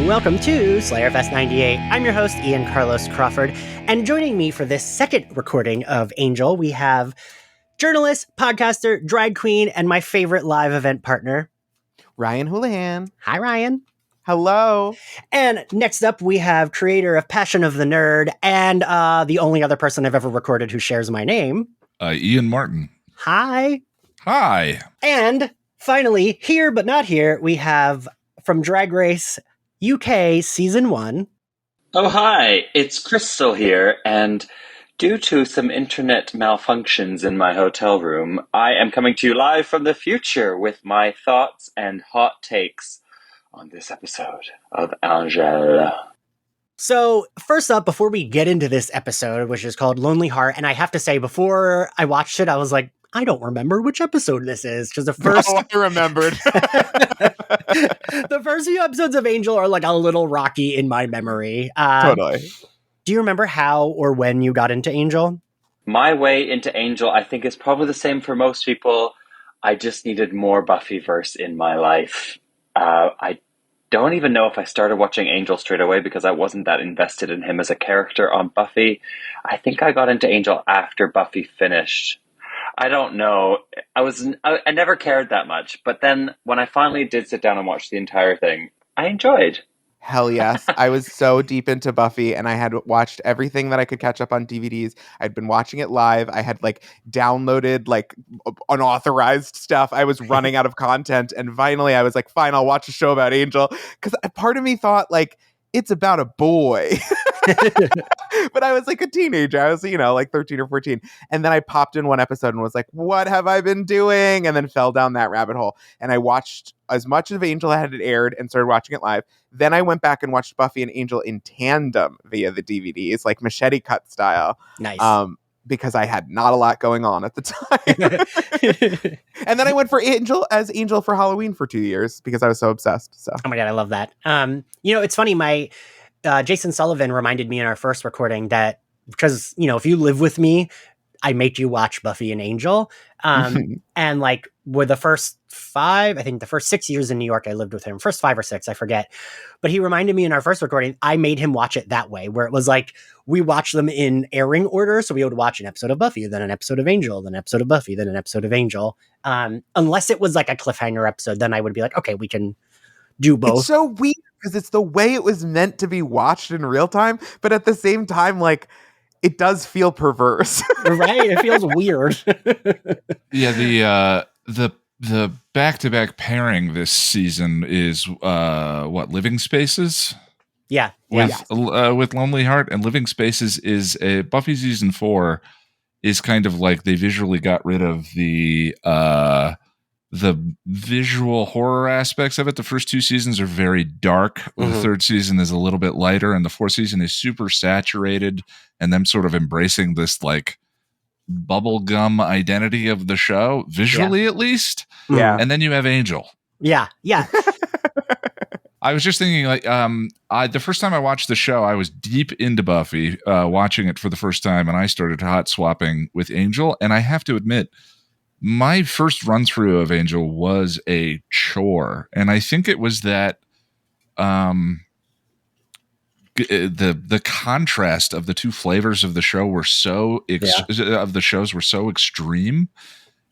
Welcome to Slayerfest 98. I'm your host, Ian Carlos Crawford, and joining me for this second recording of Angel, we have journalist, podcaster, drag queen, and my favorite live event partner, Ryan Houlihan. Hi, Ryan. Hello. And next up, we have creator of Passion of the Nerd, and the only other person I've ever recorded who shares my name, Ian Martin. Hi. Hi. And finally, here but not here, we have from Drag Race UK Season 1. Oh, hi, it's Crystal here, and due to some internet malfunctions in my hotel room, I am coming to you live from the future with my thoughts and hot takes on this episode of Angel. So, first up, before we get into this episode, which is called Lonely Heart, and I have to say, before I watched it, I was like, I don't remember which episode this is, because the first... Oh, I remembered. The first few episodes of Angel are like a little rocky in my memory. Totally. Do you remember how or when you got into Angel? My way into Angel, I think, is probably the same for most people. I just needed more Buffyverse in my life. I don't even know if I started watching Angel straight away because I wasn't that invested in him as a character on Buffy. I think I got into Angel after Buffy finished. I don't know. I never cared that much. But then when I finally did sit down and watch the entire thing, I enjoyed. Hell yes. I was so deep into Buffy and I had watched everything that I could catch up on DVDs. I'd been watching it live. I had downloaded unauthorized stuff. I was running out of content. And finally I was like, fine, I'll watch a show about Angel. Because part of me thought it's about a boy. But I was like a teenager. I was, 13 or 14. And then I popped in one episode and was like, what have I been doing? And then fell down that rabbit hole. And I watched as much of Angel as it aired and started watching it live. Then I went back and watched Buffy and Angel in tandem via the DVDs, like machete cut style. Nice. Because I had not a lot going on at the time. And then I went for Angel for Halloween for 2 years because I was so obsessed. So. Oh my God, I love that. It's funny. My Jason Sullivan reminded me in our first recording that because, if you live with me, I make you watch Buffy and Angel. And with the first 6 years in New York, I lived with him. First 5 or 6, I forget. But he reminded me in our first recording, I made him watch it that way, where it was we watched them in airing order. So we would watch an episode of Buffy, then an episode of Angel, then an episode of Buffy, then an episode of Angel. Unless it was a cliffhanger episode, then I would be like, okay, we can do both. It's so weird because it's the way it was meant to be watched in real time. But at the same time, it does feel perverse. Right? It feels weird. Yeah, the back-to-back pairing this season is Living Spaces? Yeah. With Lonely Heart, and Living Spaces is a Buffy season 4 is kind of they visually got rid of the visual horror aspects of it. The first 2 seasons are very dark. Mm-hmm. The 3rd season is a little bit lighter, and the 4th season is super saturated, and them sort of embracing this bubblegum identity of the show, visually at least. Yeah. And then you have Angel. Yeah. I was just thinking, the first time I watched the show, I was deep into Buffy, watching it for the first time, and I started hot swapping with Angel. And I have to admit, my first run through of Angel was a chore, and I think it was that the contrast of the two flavors of the show were so extreme.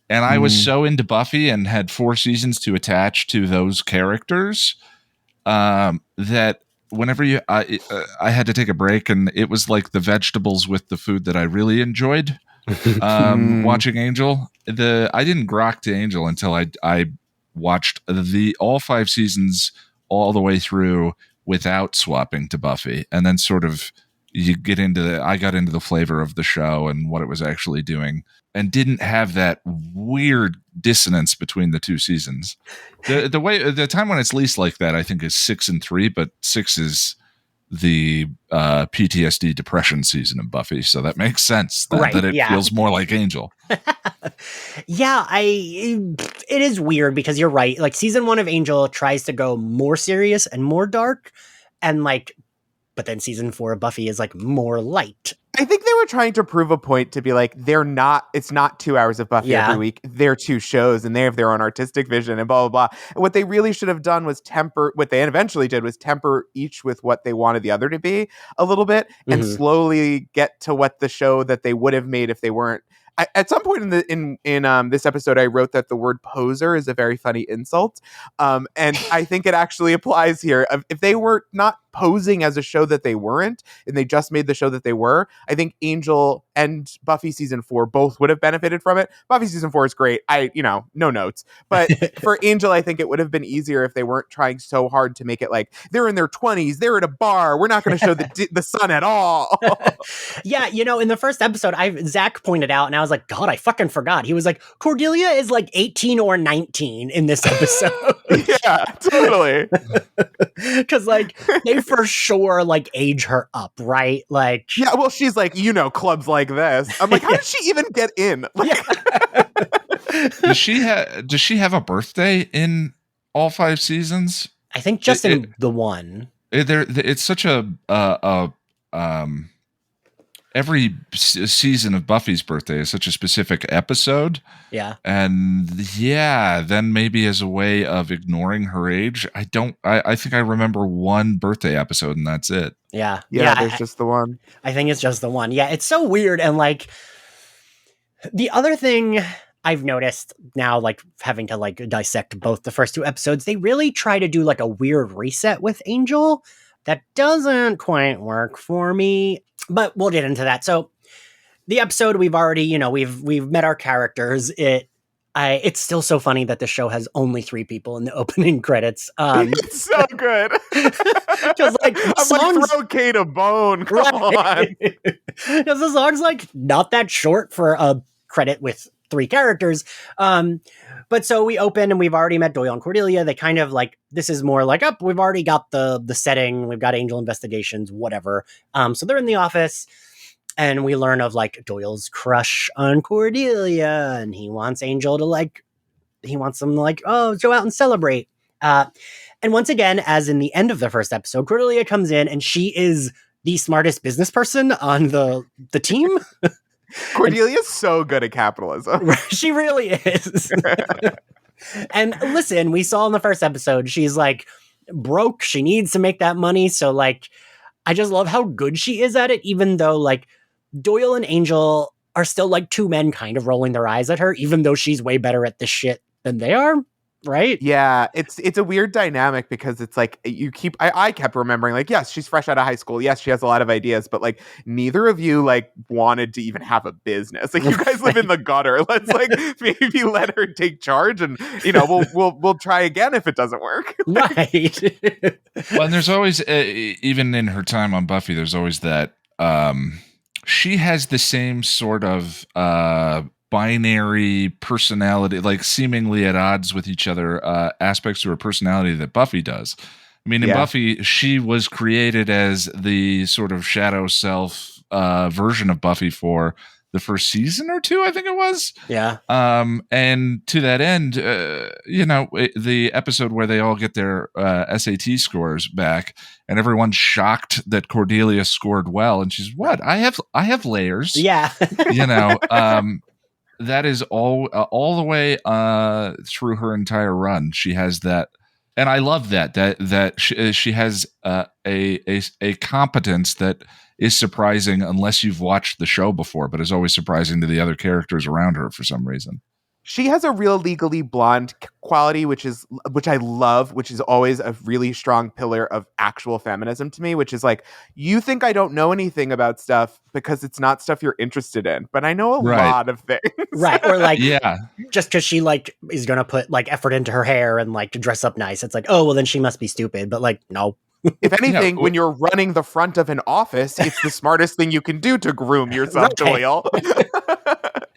And I was so into Buffy and had 4 seasons to attach to those characters that whenever I had to take a break, and it was like the vegetables with the food that I really enjoyed. Watching Angel, I didn't grok to Angel until I watched all 5 seasons all the way through without swapping to Buffy, and then sort of I got into the flavor of the show and what it was actually doing, and didn't have that weird dissonance between the 2 seasons. The time when it's least like that, I think, is 6 and 3, but 6 is the PTSD depression season of Buffy, so that makes sense that it feels more like Angel. Yeah, it is weird because you're right. Season 1 of Angel tries to go more serious and more dark, and but then season 4 of Buffy is more light I think they were trying to prove a point to be like, it's not 2 hours of Buffy every week. They're two shows and they have their own artistic vision and blah, blah, blah. And what they really should have done was what they eventually did was temper each with what they wanted the other to be a little bit and slowly get to what the show that they would have made if they weren't. At some point in this episode, I wrote that the word poser is a very funny insult. And I think it actually applies here. If they were not posing as a show that they weren't, and they just made the show that they were, I think Angel and Buffy season 4 both would have benefited from it. Buffy season 4 is great. No notes. But for Angel, I think it would have been easier if they weren't trying so hard to make it like they're in their 20s, they're at a bar, we're not going to show the sun at all. Yeah, in the first episode, Zach pointed out, and I was like, God, I fucking forgot. He was like, Cordelia is like 18 or 19 in this episode. Yeah, totally. Because like they for sure like age her up, right? Like, yeah, well, she's like, clubs like this. I'm like, how did she even get in? Does she have a birthday in all 5 seasons? I think just in the one. It's such every season of Buffy's birthday is such a specific episode. Yeah. And then maybe as a way of ignoring her age, I think I remember one birthday episode and that's it. Yeah. There's just the one. I think it's just the one. Yeah, it's so weird. And like the other thing I've noticed now, like having to like dissect both the first 2 episodes, they really try to do like a weird reset with Angel that doesn't quite work for me. But we'll get into that. So the episode we've already, we've met our characters. It's still so funny that the show has only 3 people in the opening credits. It's so good. Just like I'm songs, like, throw Kate a bone. Come on. Because the song's like not that short for a credit with 3 characters. But so we open and we've already met Doyle and Cordelia. They kind of like, this is more like, we've already got the setting. We've got Angel investigations, whatever. So they're in the office and we learn of like Doyle's crush on Cordelia and he wants Angel to go out and celebrate. And once again, as in the end of the first episode, Cordelia comes in and she is the smartest business person on the team. Cordelia's so good at capitalism. She really is. And listen, we saw in the first episode, she's like broke. She needs to make that money. So like, I just love how good she is at it, even though like Doyle and Angel are still like 2 men kind of rolling their eyes at her, even though she's way better at this shit than they are. Right? Yeah, it's a weird dynamic because it's like I kept remembering like, yes, she's fresh out of high school. Yes, she has a lot of ideas, but like neither of you like wanted to even have a business. Like you guys live in the gutter. Let's like maybe let her take charge and we'll try again if it doesn't work. Right. Well, and there's always even in her time on Buffy, there's always that she has the same sort of binary personality, like seemingly at odds with each other, aspects to her personality that Buffy does. I mean, in Buffy, she was created as the sort of shadow self version of Buffy for the first season or 2, I think it was. Yeah. And to that end, the episode where they all get their SAT scores back and everyone's shocked that Cordelia scored well. And she's, what? I have layers. Yeah. That is all the way through her entire run. She has that, and I love that she has a competence that is surprising unless you've watched the show before, but is always surprising to the other characters around her for some reason. She has a real Legally Blonde quality, which I love, which is always a really strong pillar of actual feminism to me, which is like, you think I don't know anything about stuff because it's not stuff you're interested in, but I know a lot of things. Right. Or like, just because she like is going to put like effort into her hair and like to dress up nice. It's like, oh, well then she must be stupid, but like, no. If anything, when you're running the front of an office, it's the smartest thing you can do to groom yourself, Doyle.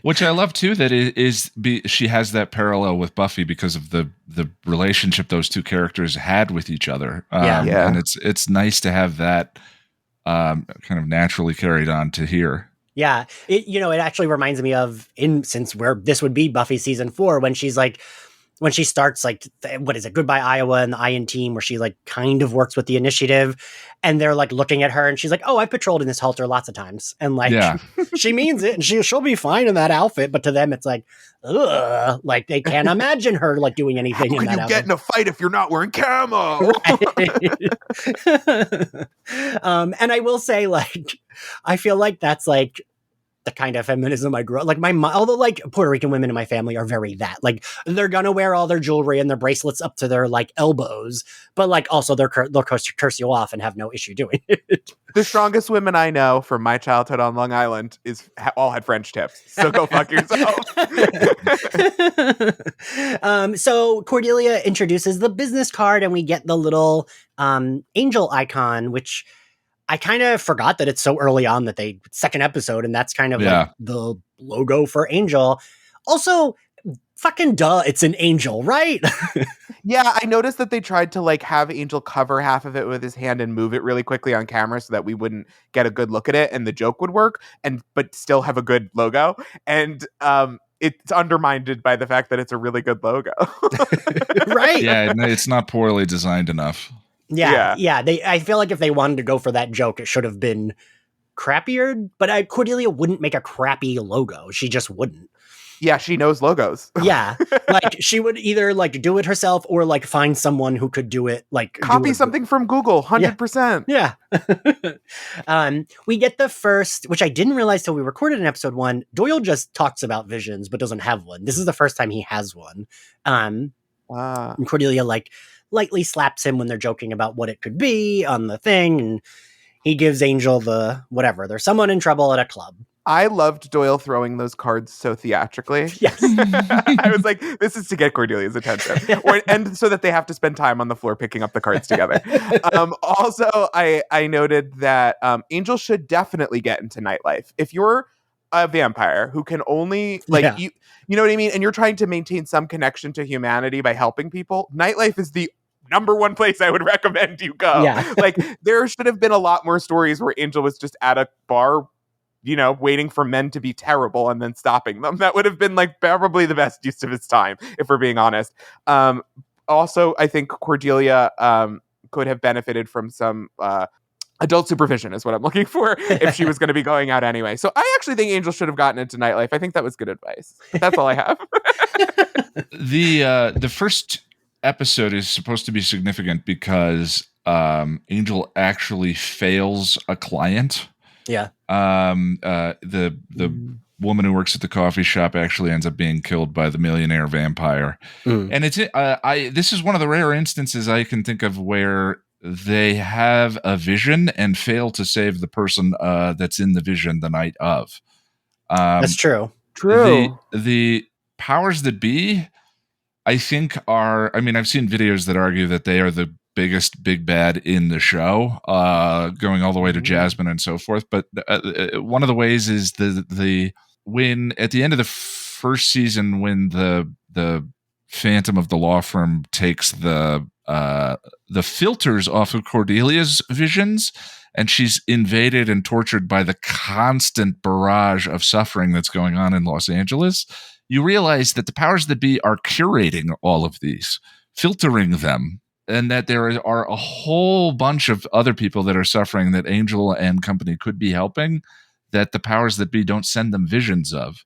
Which I love too, that she has that parallel with Buffy because of the relationship those 2 characters had with each other. And it's nice to have that kind of naturally carried on to here. Yeah, it actually reminds me of this would be Buffy season 4 when she's like, when she starts like what is it, Goodbye Iowa and the Iron team, where she like kind of works with the initiative, and they're like looking at her and she's like, oh, I patrolled in this halter lots of times, and like she means it, and she'll be fine in that outfit, but to them it's like, ugh, like they can't imagine her like doing anything. How in can that you outfit. get in a fight if you're not wearing camo? And I will say, like, I feel like that's like the kind of feminism I grew up, like my mom, although like Puerto Rican women in my family are very that, like they're gonna wear all their jewelry and their bracelets up to their like elbows, but like also they'll curse you off and have no issue doing it. The strongest women I know from my childhood on Long Island all had French tips. So go fuck yourself. So Cordelia introduces the business card, and we get the little angel icon, which I kind of forgot that it's so early on that second episode, and that's kind of like the logo for Angel. Also, fucking duh, it's an angel, right? Yeah, I noticed that they tried to like have Angel cover half of it with his hand and move it really quickly on camera so that we wouldn't get a good look at it and the joke would work, but still have a good logo. And it's undermined by the fact that it's a really good logo. Right? Yeah, it's not poorly designed enough. Yeah. I feel like if they wanted to go for that joke, it should have been crappier. But Cordelia wouldn't make a crappy logo. She just wouldn't. Yeah, she knows logos. Yeah, like she would either like do it herself or like find someone who could do it. Like copy something from Google, 100%. Yeah. We get the first, which I didn't realize till we recorded in episode 1. Doyle just talks about visions, but doesn't have one. This is the first time he has one. And Cordelia like lightly slaps him when they're joking about what it could be on the thing, and he gives Angel the whatever. There's someone in trouble at a club. I loved Doyle throwing those cards so theatrically. Yes. I was like, this is to get Cordelia's attention. And so that they have to spend time on the floor picking up the cards together. Also, I noted that Angel should definitely get into nightlife. If you're a vampire who can only you know what I mean, and you're trying to maintain some connection to humanity by helping people, nightlife is the number one place I would recommend you go. Yeah. Like there should have been a lot more stories where Angel was just at a bar, you know, waiting for men to be terrible and then stopping them. That would have been like probably the best use of his time, if we're being honest. Also, I think Cordelia could have benefited from some adult supervision is what I'm looking for if she was going to be going out anyway. So I actually think Angel should have gotten into nightlife. I think that was good advice. But that's all I have. The first episode is supposed to be significant because Angel actually fails a client. Yeah. The woman who works at the coffee shop actually ends up being killed by the millionaire vampire. And it's this is one of the rare instances I can think of where they have a vision and fail to save the person that's in the vision the night of. That's true. The powers that be, I think I've seen videos that argue that they are the biggest big bad in the show, going all the way to Jasmine and so forth. But one of the ways is when at the end of the first season, when the Phantom of the law firm takes the filters off of Cordelia's visions, and she's invaded and tortured by the constant barrage of suffering that's going on in Los Angeles, you realize that the powers that be are curating all of these, filtering them, and that there are a whole bunch of other people that are suffering that Angel and company could be helping, that the powers that be don't send them visions of.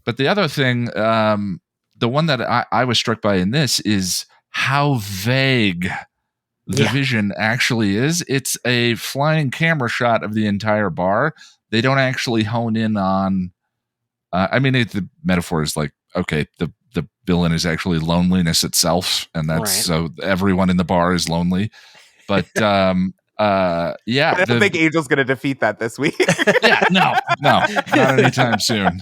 But the other thing, the one that I was struck by in this is how vague the vision actually is. It's a flying camera shot of the entire bar. They don't actually hone in on, the metaphor is like, okay, the villain is actually loneliness itself, and that's so everyone in the bar is lonely. But I don't think Angel's going to defeat that this week. No, not anytime soon.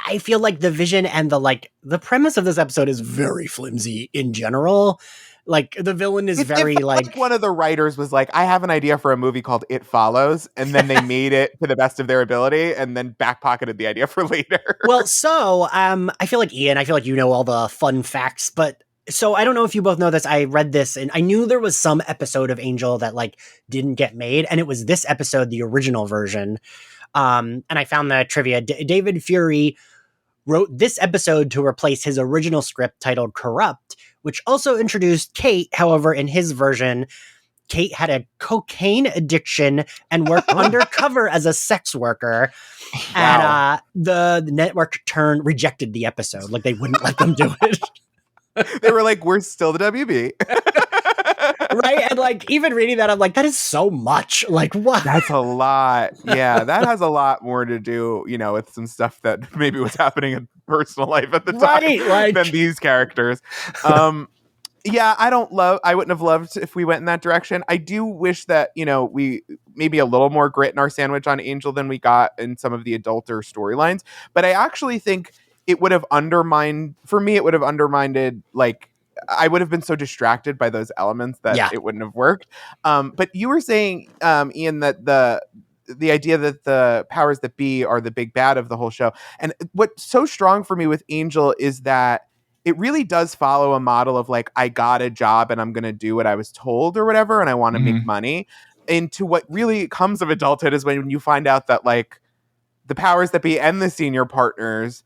I feel like the vision and the premise of this episode is very flimsy in general. Like the villain is very like one of the writers was like, I have an idea for a movie called It Follows, and then they made it to the best of their ability and then back-pocketed the idea for later. Well, so I feel like Ian, I feel like you know all the fun facts, but so I don't know if you both know this. I read this and I knew there was some episode of Angel that like didn't get made, and it was this episode, the original version. And I found the trivia. David Fury wrote this episode to replace his original script titled Corrupt, which also introduced Kate. However, in his version, Kate had a cocaine addiction and worked undercover as a sex worker. Wow. And the network rejected the episode. Like, they wouldn't let them do it. They were like, we're still the WB. Right? And like, even reading that, I'm like, that is so much. Like, what? That's a lot. Yeah, that has a lot more to do, you know, with some stuff that maybe was happening in personal life at the time than these characters. Yeah, I wouldn't have loved if we went in that direction. I do wish that, you know, we maybe a little more grit in our sandwich on Angel than we got in some of the adulter storylines. But I actually think it would have undermined, like, I would have been so distracted by those elements that it wouldn't have worked. But you were saying, Ian, that the idea that the powers that be are the big bad of the whole show. And what's so strong for me with Angel is that it really does follow a model of like, I got a job and I'm going to do what I was told or whatever, and I want to make money. Into what really comes of adulthood is when you find out that like the powers that be and the senior partners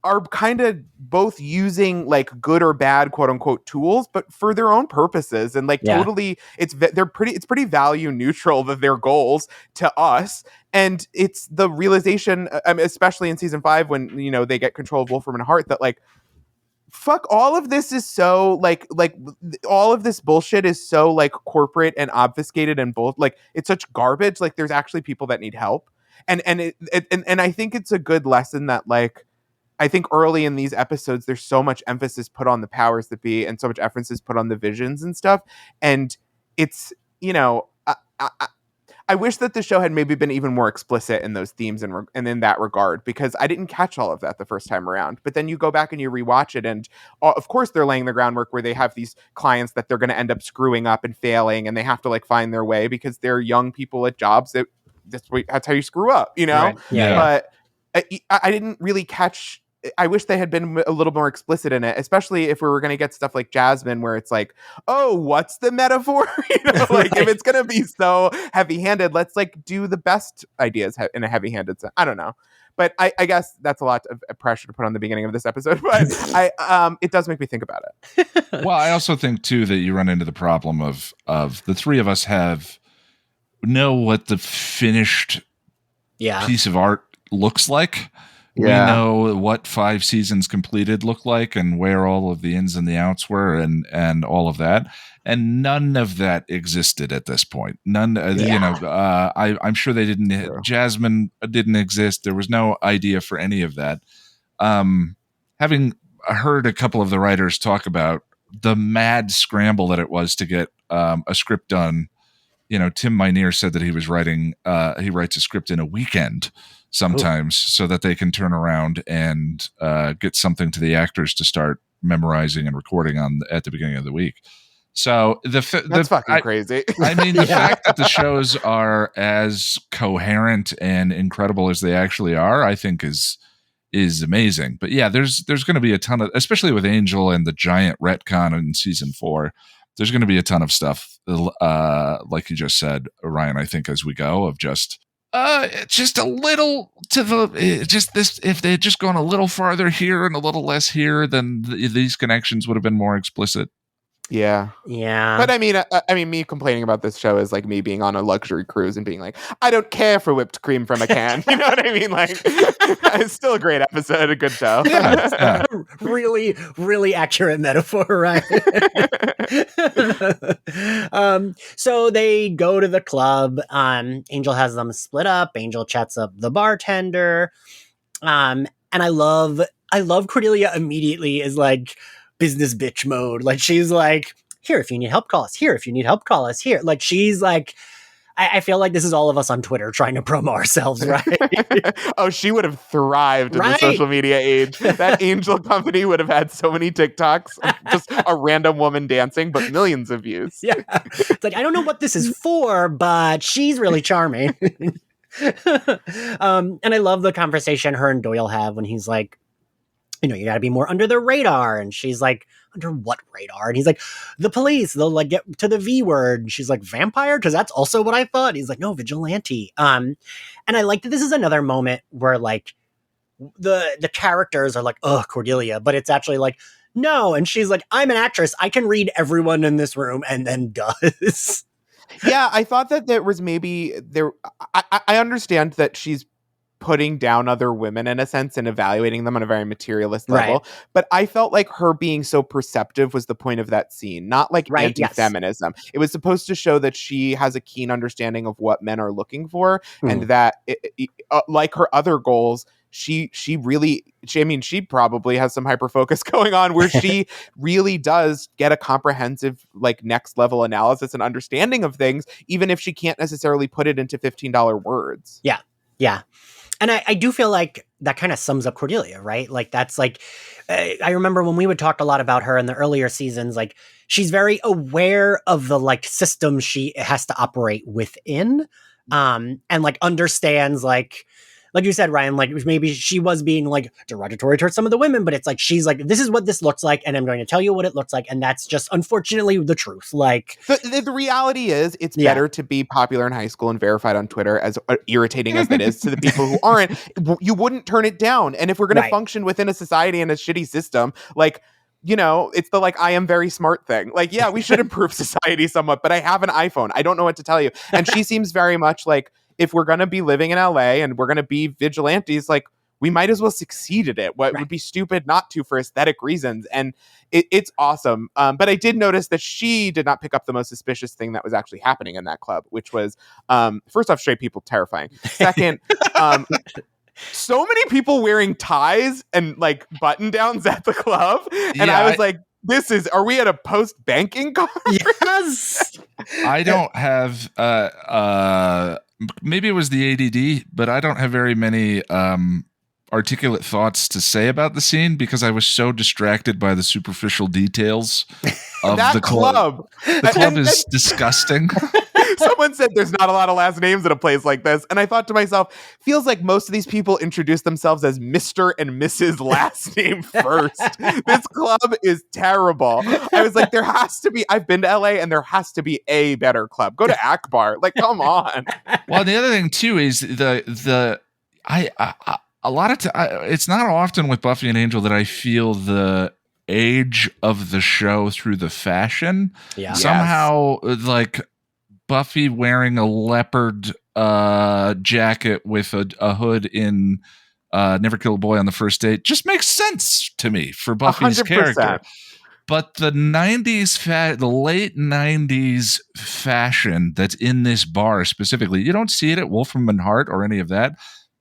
are kind of both using like good or bad quote unquote tools, but for their own purposes. And like totally it's pretty value neutral that their goals to us. And it's the realization, especially in season 5, when, you know, they get control of Wolfram and Hart, that like, fuck, all of this is so like all of this bullshit is so like corporate and obfuscated and both like it's such garbage. Like there's actually people that need help. And I think it's a good lesson that like, I think early in these episodes, there's so much emphasis put on the powers that be and so much emphasis put on the visions and stuff. And it's, you know, I wish that the show had maybe been even more explicit in those themes and in that regard, because I didn't catch all of that the first time around. But then you go back and you rewatch it, and of course they're laying the groundwork where they have these clients that they're going to end up screwing up and failing, and they have to like find their way because they're young people at jobs that's how you screw up, you know? Right. Yeah. But I didn't really catch. I wish they had been a little more explicit in it, especially if we were going to get stuff like Jasmine, where it's like, oh, what's the metaphor? You know, like if it's going to be so heavy-handed, let's like do the best ideas in a heavy-handed sense. I don't know. But I guess that's a lot of pressure to put on the beginning of this episode, but it does make me think about it. Well, I also think too that you run into the problem of the three of us know what the finished piece of art looks like. We know what 5 seasons completed look like and where all of the ins and the outs were and all of that. And none of that existed at this point. None, you know, I'm sure they didn't, Jasmine didn't exist. There was no idea for any of that. Having heard a couple of the writers talk about the mad scramble that it was to get a script done, you know, Tim Minear said that he writes a script in a weekend sometimes so that they can turn around and get something to the actors to start memorizing and recording at the beginning of the week. So that's fucking crazy. I mean, the fact that the shows are as coherent and incredible as they actually are, I think is amazing. But yeah, there's going to be a ton of, especially with Angel and the giant retcon in season 4, there's going to be a ton of stuff, like you just said, Ryan, I think, as we go, of just a little to the just this. If they had just gone a little farther here and a little less here, then these connections would have been more explicit. Yeah. But I mean, me complaining about this show is like me being on a luxury cruise and being like, I don't care for whipped cream from a can. You know what I mean? Like, it's still a great episode, a good show. Yeah. Really, really accurate metaphor, right? So they go to the club. Angel has them split up. Angel chats up the bartender. And I love Cordelia immediately is like, business bitch mode. Like, she's like, here, if you need help, call us. Here, if you need help, call us. Here. Like, she's like, I feel like this is all of us on Twitter trying to promo ourselves, right? Oh, she would have thrived in the social media age. That Angel company would have had so many TikToks, just a random woman dancing, but millions of views. Yeah. It's like, I don't know what this is for, but she's really charming. And I love the conversation her and Doyle have when he's like, you know, you got to be more under the radar. And she's like, under what radar? And he's like, the police, they'll like get to the V word. And she's like, vampire? Because that's also what I thought. He's like, no, vigilante. And I like that this is another moment where like the characters are like, oh, Cordelia, but it's actually like, no. And she's like, I'm an actress. I can read everyone in this room, and then does. Yeah, I thought that there was maybe there. I understand that she's putting down other women in a sense and evaluating them on a very materialist level. Right. But I felt like her being so perceptive was the point of that scene, not like Right, yes. anti-feminism. It was supposed to show that she has a keen understanding of what men are looking for, and that like her other goals, she probably has some hyper focus going on where she really does get a comprehensive, like, next level analysis and understanding of things, even if she can't necessarily put it into $15 words. Yeah. And I do feel like that kind of sums up Cordelia, right? Like, that's like, I remember when we would talk a lot about her in the earlier seasons, like, she's very aware of the, like, system she has to operate within, and, like, understands, like you said, Ryan, like, maybe she was being, like, derogatory towards some of the women, but it's like, she's like, this is what this looks like, and I'm going to tell you what it looks like, and that's just, unfortunately, the truth. Like, the reality is, it's better to be popular in high school and verified on Twitter, as irritating as that is to the people who aren't. You wouldn't turn it down. And if we're going to function within a society and a shitty system, like, you know, it's the, like, I am very smart thing. Like, yeah, we should improve society somewhat, but I have an iPhone. I don't know what to tell you. And she seems very much like, if we're going to be living in LA and we're going to be vigilantes, like, we might as well succeed at it. What would be stupid not to, for aesthetic reasons. And it's awesome. But I did notice that she did not pick up the most suspicious thing that was actually happening in that club, which was, first off, straight people, terrifying. Second, so many people wearing ties and, like, button downs at the club. And I was like, are we at a post-banking conference? Yes. I don't have, maybe it was the ADD, but I don't have very many articulate thoughts to say about the scene because I was so distracted by the superficial details of the club. The club is disgusting. Someone said there's not a lot of last names in a place like this. And I thought to myself, feels like most of these people introduce themselves as Mr. and Mrs. last name first. This club is terrible. I was like, there has to be, I've been to LA and there has to be a better club. Go to Akbar. Like, come on. Well, the other thing too is a lot of it's not often with Buffy and Angel that I feel the age of the show through the fashion. Yeah. Somehow, like, Buffy wearing a leopard jacket with a hood in Never Kill a Boy on the First Date just makes sense to me for Buffy's 100%. character. But the 90s, the late 90s fashion that's in this bar specifically, you don't see it at Wolfram and Hart or any of that.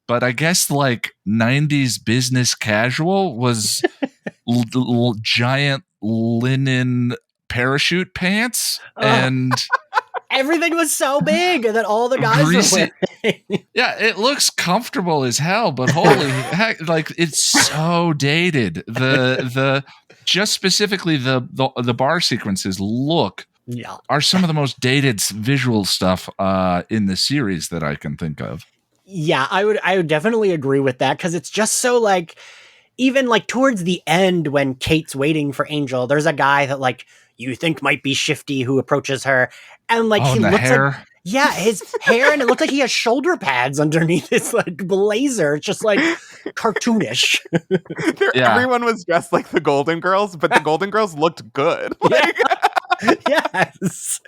But I guess, like, 90s business casual was giant linen parachute pants and everything was so big that all the guys were wearing. Yeah, it looks comfortable as hell, but holy heck, like, it's so dated. The just specifically the bar sequences are some of the most dated visual stuff in the series that I can think of. Yeah, I would definitely agree with that because it's just so, like, even, like, towards the end when Kate's waiting for Angel, there's a guy that, like, you think might be shifty who approaches her, and, like, he looks like, his hair, and it looks like he has shoulder pads underneath his, like, blazer. It's just, like, cartoonish. Everyone was dressed like the Golden Girls, but the Golden Girls looked good. Like, yes.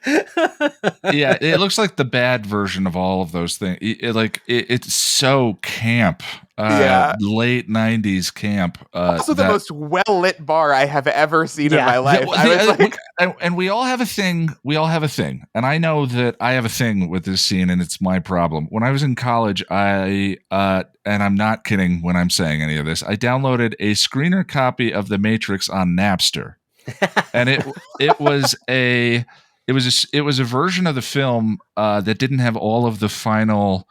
Yeah, it looks like the bad version of all of those things. It's so camp. Late 90s camp. Also the most well-lit bar I have ever seen in my life. And we all have a thing. And I know that I have a thing with this scene, and it's my problem. When I was in college, and I'm not kidding when I'm saying any of this, I downloaded a screener copy of The Matrix on Napster. And it was a version of the film that didn't have all of the final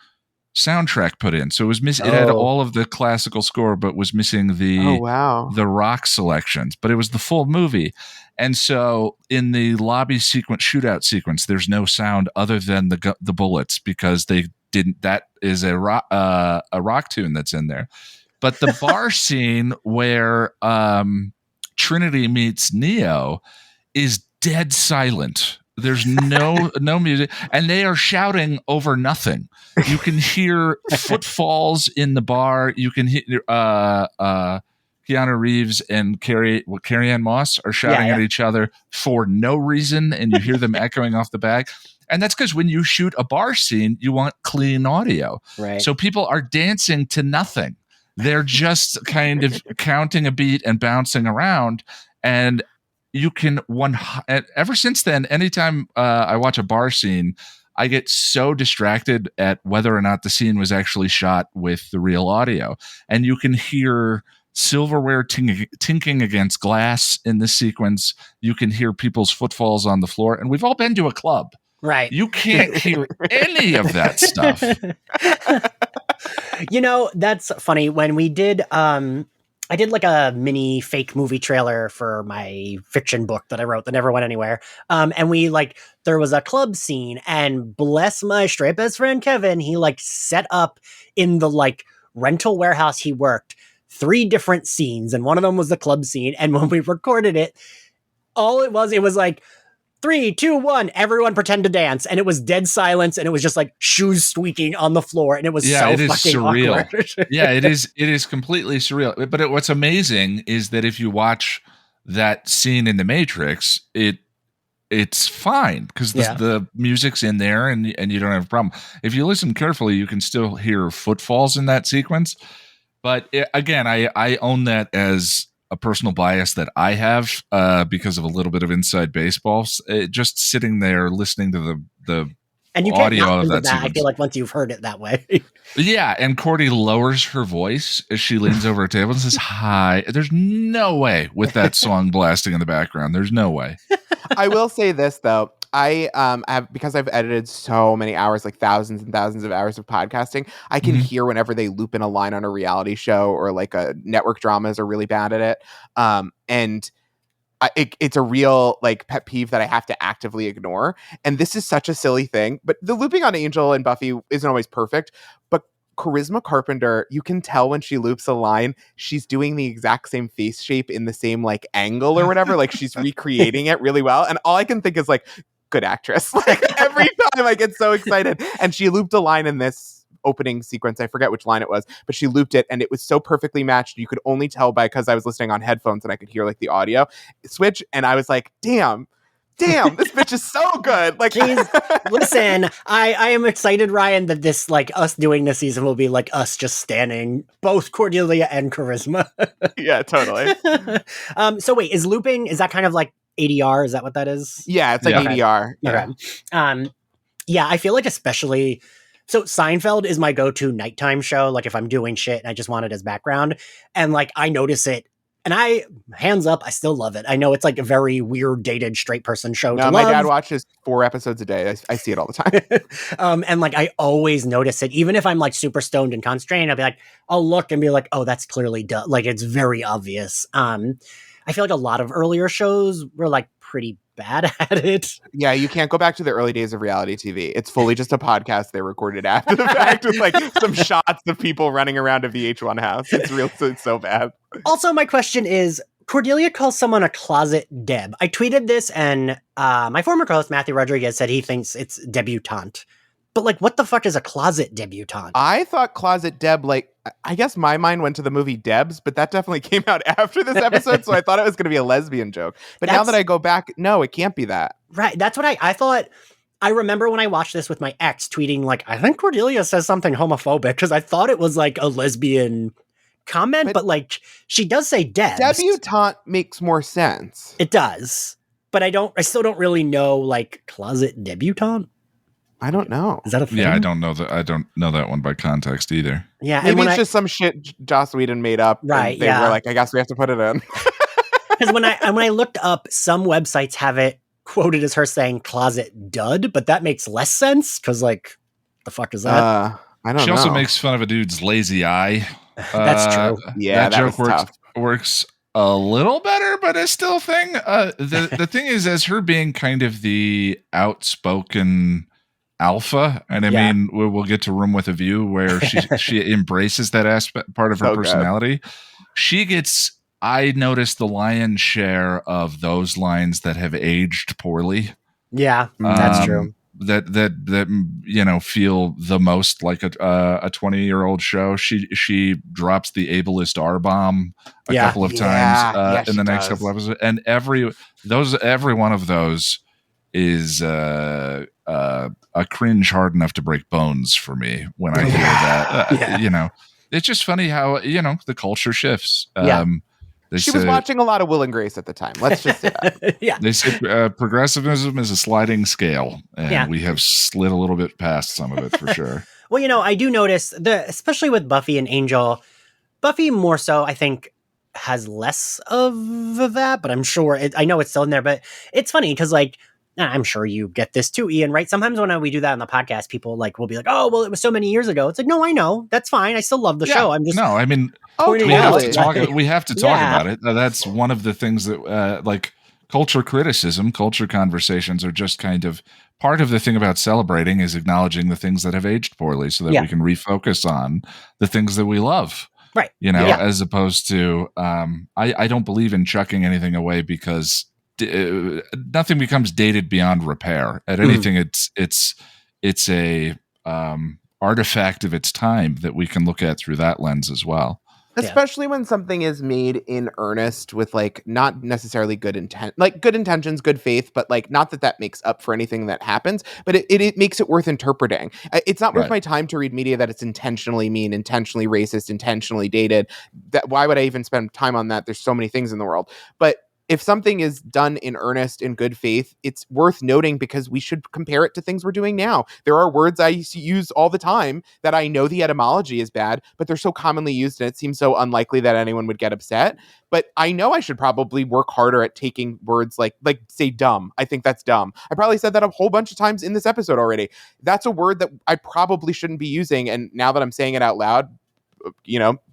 soundtrack put in. So it was it had all of the classical score, but was missing the rock selections. But it was the full movie. And so in the lobby shootout sequence, there's no sound other than the bullets because they didn't. That is a rock tune that's in there. But the bar scene where Trinity meets Neo is dead silent. There's no music, and they are shouting over nothing. You can hear footfalls in the bar. You can hear Keanu Reeves and Carrie-Anne Moss are shouting at each other for no reason, and you hear them echoing off the back. And that's because when you shoot a bar scene, you want clean audio. Right. So people are dancing to nothing. They're just kind of counting a beat and bouncing around. And you can ever since then, anytime I watch a bar scene, I get so distracted at whether or not the scene was actually shot with the real audio. And you can hear silverware tinking against glass in this sequence. You can hear people's footfalls on the floor. And we've all been to a club. Right. You can't hear any of that stuff. That's funny. When we did, I did like a mini fake movie trailer for my fiction book that I wrote that never went anywhere. And there was a club scene, and bless my straight best friend Kevin, he set up in the rental warehouse he worked 3 different scenes, and one of them was the club scene. And when we recorded it, it was 3, 2, 1, everyone pretend to dance. And it was dead silence, and it was just shoes squeaking on the floor. And it was so fucking surreal. Awkward. Yeah, it is completely surreal. But what's amazing is that if you watch that scene in The Matrix, it's fine because the music's in there and you don't have a problem. If you listen carefully, you can still hear footfalls in that sequence. But again, I own that as a personal bias that I have because of a little bit of inside baseball. Just sitting there listening to the and you audio can't of that sequence. I feel like once you've heard it that way. Yeah, and Cordy lowers her voice as she leans over a table and says, "Hi." There's no way with that song blasting in the background. There's no way. I will say this though. I have, because I've edited so many hours, thousands and thousands of hours of podcasting, I can hear whenever they loop in a line on a reality show or a network dramas are really bad at it. And it's a real pet peeve that I have to actively ignore. And this is such a silly thing, but the looping on Angel and Buffy isn't always perfect. But Charisma Carpenter, you can tell when she loops a line, she's doing the exact same face shape in the same angle or whatever. She's recreating it really well. And all I can think is good actress. Every time I get so excited. And she looped a line in this opening sequence. I forget which line it was, but she looped it and it was so perfectly matched. You could only tell because I was listening on headphones and I could hear the audio switch. And I was like, damn, this bitch is so good. Jeez, listen, I am excited, Ryan, that this us doing this season will be us just standing both Cordelia and Charisma. Yeah, totally. So wait, is looping, is that kind of ADR? Is that what that is? Yeah, it's ADR. Yeah. Okay. Yeah, I feel especially, so Seinfeld is my go-to nighttime show. If I'm doing shit and I just want it as background, and I notice it, and hands up, I still love it. I know it's a very weird, dated, straight person show. No, my dad watches 4 episodes a day. I see it all the time. And I always notice it, even if I'm super stoned and constrained. I'll be I'll look and be oh, that's clearly done. It's very obvious. I feel a lot of earlier shows were pretty bad at it. Yeah, you can't go back to the early days of reality TV. It's fully just a podcast they recorded after the fact with some shots of people running around a VH1 house. It's so bad. Also, my question is, Cordelia calls someone a closet deb. I tweeted this, and my former co-host Matthew Rodriguez said he thinks it's debutante. But what the fuck is a closet debutante? I thought closet deb, I guess my mind went to the movie Debs, but that definitely came out after this episode, so I thought it was going to be a lesbian joke. But now that I go back, no, it can't be that. Right, that's what I thought. I remember when I watched this with my ex tweeting, I think Cordelia says something homophobic, because I thought it was a lesbian comment, but she does say Debs. Debutante makes more sense. It does, but I still don't really know, closet debutante. I don't know. Is that a thing? Yeah, I don't know that one by context either. Yeah, maybe it's just some shit Joss Whedon made up. Right. They were I guess we have to put it in. Because when I looked up, some websites have it quoted as her saying "closet dud," but that makes less sense because the fuck is that? I don't know. She also makes fun of a dude's lazy eye. That's true. Yeah, that joke tough. works a little better, but it's still a thing. The thing is, as her being kind of the outspoken alpha, and I mean, we'll get to Room with a View where she embraces that aspect, part of her personality. She gets, I noticed, the lion's share of those lines that have aged poorly. Yeah, that's true. That feel the most like a 20-year-old show. She drops the ableist R bomb a couple of times in the next couple episodes, and every one of those is a cringe hard enough to break bones for me when I hear that. It's just funny how the culture shifts. She was watching a lot of Will and Grace at the time. Let's just say that. They say progressivism is a sliding scale, and we have slid a little bit past some of it for sure. Well, I do notice especially with Buffy and Angel, Buffy more so, I think, has less of that, but I'm sure I know it's still in there. But it's funny because, like, I'm sure you get this too, Ian, right? Sometimes when we do that on the podcast, people will be like, "Oh, well, it was so many years ago." It's like, no, I know, that's fine. I still love the show. I'm just we have to talk. We have to talk about it. That's one of the things that like culture criticism, culture conversations are just kind of part of the thing about celebrating is acknowledging the things that have aged poorly, so that we can refocus on the things that we love. Right. As opposed to I don't believe in chucking anything away because nothing becomes dated beyond repair. At anything, it's a artifact of its time that we can look at through that lens as well. Especially when something is made in earnest with not necessarily good intent, good intentions, good faith, but not that makes up for anything that happens, but it makes it worth interpreting. It's not worth my time to read media that it's intentionally mean, intentionally racist, intentionally dated. Why would I even spend time on that? There's so many things in the world. But if something is done in earnest, in good faith, it's worth noting because we should compare it to things we're doing now. There are words I use all the time that I know the etymology is bad, but they're so commonly used and it seems so unlikely that anyone would get upset. But I know I should probably work harder at taking words like say dumb. I think that's dumb. I probably said that a whole bunch of times in this episode already. That's a word that I probably shouldn't be using. And now that I'm saying it out loud,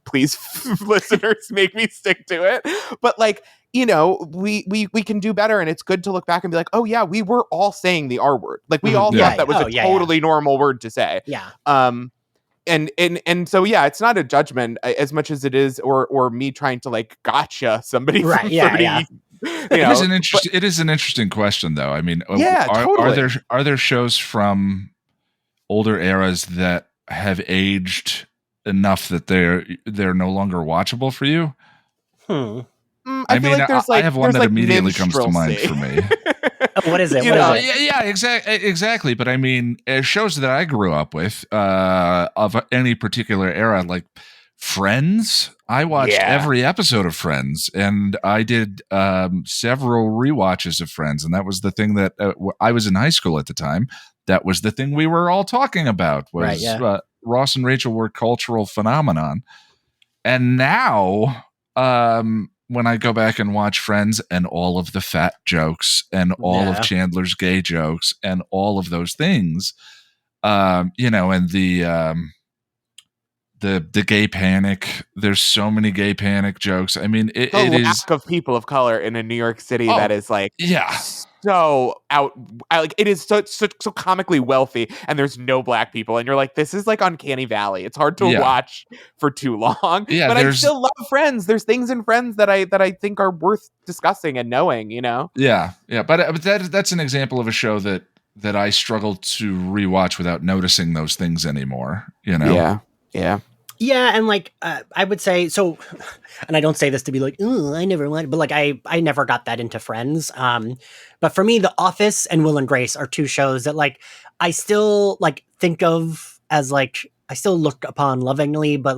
please listeners make me stick to it. But we can do better, and it's good to look back and be like, oh yeah, we were all saying the R word. We all thought that was a totally normal word to say. Yeah. And so it's not a judgment as much as it is or me trying to gotcha somebody from 30. It is an interesting question though. I mean, totally. Are there shows from older eras that have aged enough that they're no longer watchable for you? I feel I have one that immediately comes to mind for me. What is it? Yeah, exactly. But I mean, shows that I grew up with of any particular era, like Friends. I watched every episode of Friends, and I did several rewatches of Friends, and that was the thing that I was in high school at the time. That was the thing we were all talking about. Was Ross and Rachel were cultural phenomenon, and now. When I go back and watch Friends and all of the fat jokes and all of Chandler's gay jokes and all of those things, and the gay panic. There's so many gay panic jokes. I mean, it is lack of people of color in a New York City that is so it is so comically wealthy, and there's no black people, and you're like, this is like Uncanny Valley. It's hard to watch for too long. But I still love Friends. There's things in Friends that I think are worth discussing and knowing. But that's an example of a show that I struggle to rewatch without noticing those things anymore. Yeah, and I would say so, and I don't say this to be like, oh, I never wanted, but I never got that into Friends. But for me, The Office and Will and Grace are two shows that I still think of as I still look upon lovingly, but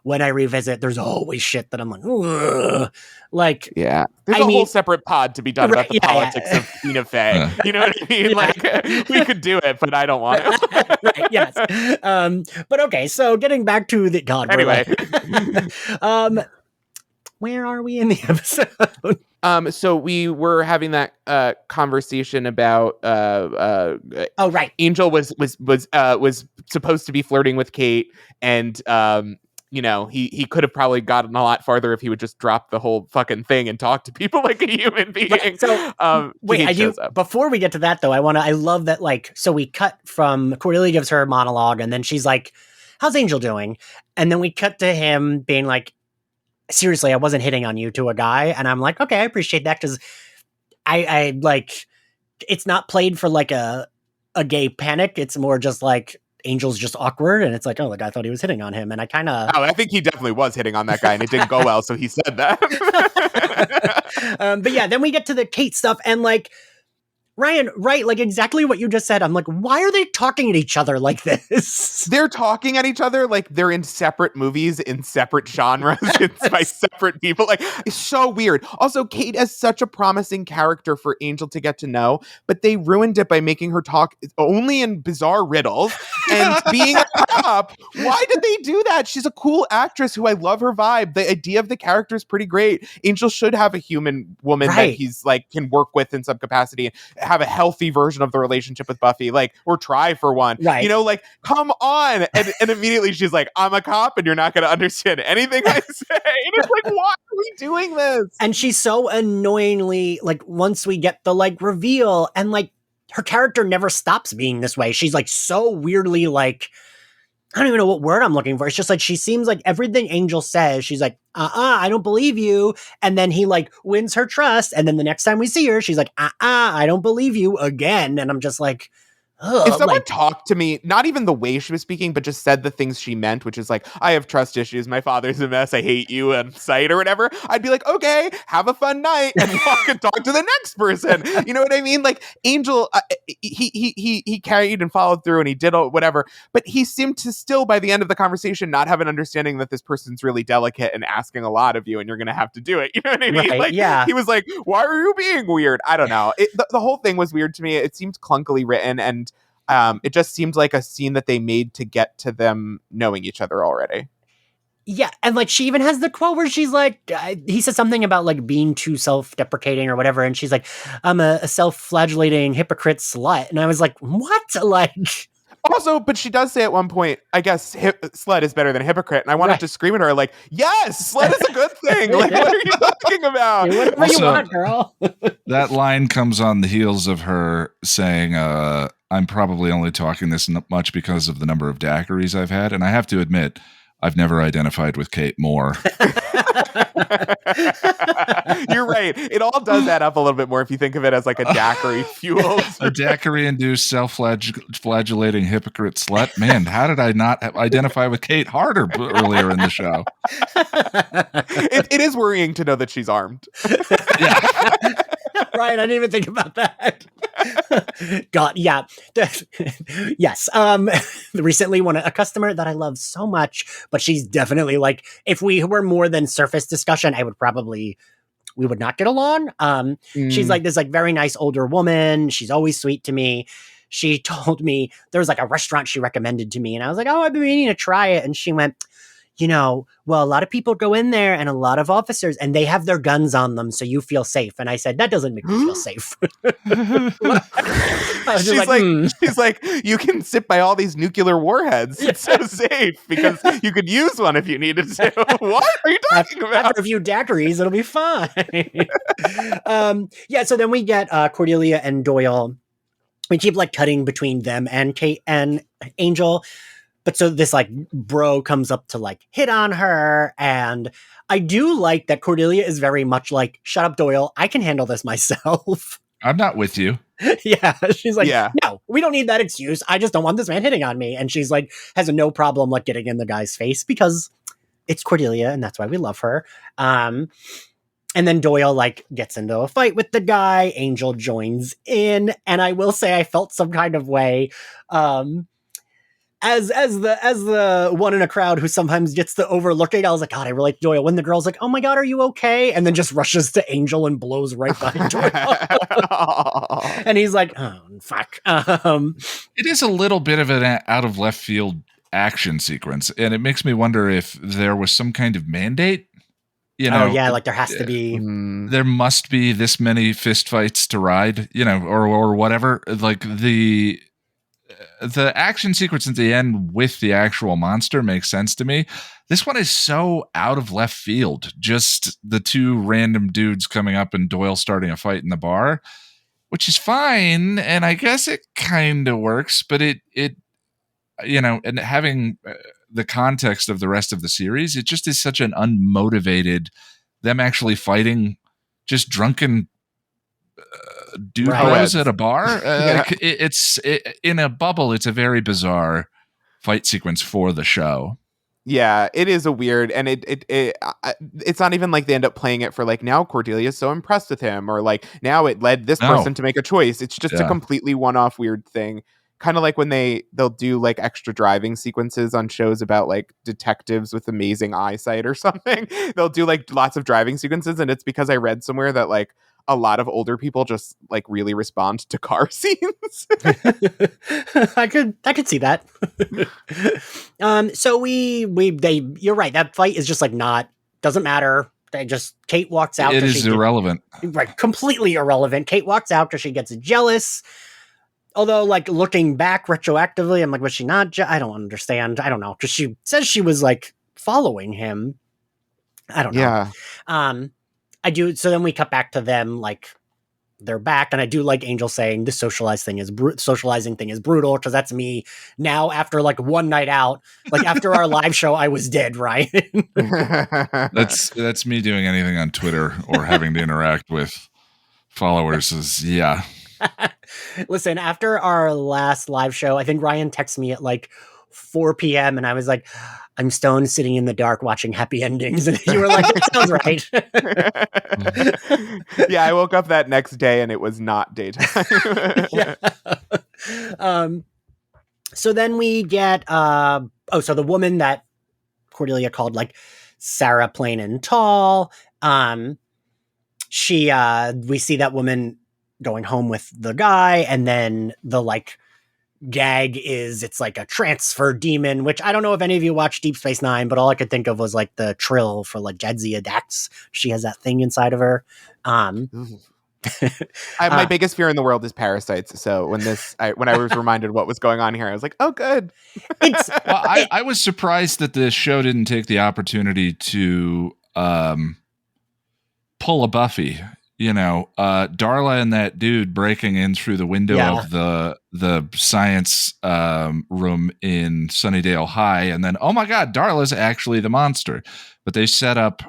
when I revisit, there's always shit that I'm like, ugh. There's a whole separate pod to be done about the politics of Tina Fey. You know what I mean? We could do it, but I don't want to. Right, yes. But okay, so getting back to the God. Anyway. Where are we in the episode? So we were having that conversation about right. Angel was supposed to be flirting with Kate, and he could have probably gotten a lot farther if he would just drop the whole fucking thing and talk to people like a human being. Right. So wait, I do. Before we get to that though, I love that so we cut from Cordelia gives her a monologue, and then she's like, "How's Angel doing?" And then we cut to him being like, seriously, I wasn't hitting on you, to a guy. And I'm like, okay, I appreciate that, because I it's not played for like a gay panic. It's more just like Angel's just awkward, and it's like, oh, the guy thought he was hitting on him, and I kind of. Oh, I think he definitely was hitting on that guy, and it didn't go well, so he said that. But yeah, then we get to the Kate stuff, and like. Ryan, right, like exactly what you just said. I'm like, why are they talking at each other like this? They're talking at each other like they're in separate movies, in separate genres, it's by separate people. Like, it's so weird. Also, Kate is such a promising character for Angel to get to know, but they ruined it by making her talk only in bizarre riddles and being a cop. Why did they do that? She's a cool actress who I love her vibe. The idea of the character is pretty great. Angel should have a human woman that he's like can work with in some capacity, have a healthy version of the relationship with Buffy, like, or try for one. Right. You know, like, come on. And immediately she's like, I'm a cop and you're not going to understand anything I say. And it's like, why are we doing this? And she's so annoyingly, like, once we get the, like, reveal, and, like, her character never stops being this way. She's, like, so weirdly, like, I don't even know what word I'm looking for. It's just like, she seems like everything Angel says, she's like, I don't believe you. And then he like wins her trust. And then the next time we see her, she's like, I don't believe you again. And I'm just like, if someone talked to me, not even the way she was speaking, but just said the things she meant, which is like, I have trust issues, my father's a mess, I hate you on sight or whatever, I'd be like, okay, have a fun night and walk and talk to the next person. You know what I mean? Like, Angel, he carried and followed through and he did whatever, but he seemed to still, by the end of the conversation, not have an understanding that this person's really delicate and asking a lot of you and you're going to have to do it. You know what I mean? Right, like, yeah. He was like, why are you being weird? I don't know. The whole thing was weird to me. It seemed clunkily written, and it just seems like a scene that they made to get to them knowing each other already. Yeah, and like she even has the quote where she's like, he says something about like being too self-deprecating or whatever, and she's like, I'm a self-flagellating hypocrite slut. And I was like, what? Like... Also, but she does say at one point, I guess slut is better than hypocrite. And I wanted to scream at her like, yes, slut is a good thing. Like, what are you talking about? Whatever you want, girl. That line comes on the heels of her saying, I'm probably only talking this much because of the number of daiquiris I've had. And I have to admit, I've never identified with Kate more. You're right. It all does add up a little bit more if you think of it as like a daiquiri fueled. A daiquiri-induced self-flagellating hypocrite slut. Man, how did I not identify with Kate harder earlier in the show? It is worrying to know that she's armed. Yeah. Right, I didn't even think about that. God, yeah. Yes. Recently a customer that I love so much, but she's definitely like, if we were more than surface discussion, we would not get along. She's like this like very nice older woman. She's always sweet to me. She told me there was like a restaurant she recommended to me, and I was like, oh, I've been meaning to try it. And she went, well, a lot of people go in there and a lot of officers and they have their guns on them. So you feel safe. And I said, that doesn't make me feel safe. She's like, you can sit by all these nuclear warheads. It's so safe because you could use one if you needed to. What are you talking about? After a few daiquiris, it'll be fine. So then we get Cordelia and Doyle. We keep like cutting between them and Kate and Angel. But so this like bro comes up to like hit on her, and I do like that Cordelia is very much like, shut up, Doyle, I can handle this myself. I'm not with you. Yeah, she's like, no, we don't need that excuse. I just don't want this man hitting on me. And she's like, has no problem like getting in the guy's face because it's Cordelia and that's why we love her. And then Doyle like gets into a fight with the guy. Angel joins in, and I will say I felt some kind of way. As the one in a crowd who sometimes gets the overlooking, I was like, God, I relate to Doyle. When the girl's like, oh my God, are you okay? And then just rushes to Angel and blows right behind Doyle. And he's like, oh, fuck. It is a little bit of an out of left field action sequence. And it makes me wonder if there was some kind of mandate. Like there has to be. There must be this many fistfights to ride, or whatever. Like the action sequence at the end with the actual monster makes sense to me. This one is so out of left field. Just the two random dudes coming up and Doyle starting a fight in the bar, which is fine. And I guess it kind of works, but it and having the context of the rest of the series, it just is such an unmotivated, them actually fighting just drunken dude bros at a bar. It's in a bubble. It's a very bizarre fight sequence for the show. Yeah, it is a weird, and it's not even like they end up playing it for like, now Cordelia's so impressed with him, or like now it led this person to make a choice. It's just a completely one-off weird thing. Kind of like when they'll do like extra driving sequences on shows about like detectives with amazing eyesight or something. They'll do like lots of driving sequences, and it's because I read somewhere that like a lot of older people just like really respond to car scenes. I could see that. So you're right. That fight is just like doesn't matter. Kate walks out. It is irrelevant. Right. Completely irrelevant. Kate walks out because she gets jealous. Although, like, looking back retroactively, I'm like, was she not? I don't understand. I don't know. Because she says she was like following him. I don't know. Yeah. I do. So then we cut back to them, like they're back, and I do like Angel saying the socializing thing is brutal, because that's me now after like one night out. Like after our live show, I was dead, right? That's me doing anything on Twitter or having to interact with followers. Listen, after our last live show, I think Ryan texted me at like 4 p.m. and I was like, I'm stoned sitting in the dark watching happy endings. And you were like, that sounds right. Yeah, I woke up that next day and it was not daytime. So then we get, so the woman that Cordelia called like Sarah Plain and Tall, we see that woman going home with the guy, and then the like gag is it's like a transfer demon, which I don't know if any of you watched Deep Space Nine, but all I could think of was like the trill for like Jadzia Dax. She has that thing inside of her. My biggest fear in the world is parasites. So when I was reminded what was going on here, I was like, oh, good. I was surprised that the show didn't take the opportunity to pull a Buffy. You know, Darla and that dude breaking in through the window of the science room in Sunnydale High, and then, oh my God, Darla's actually the monster. But they set up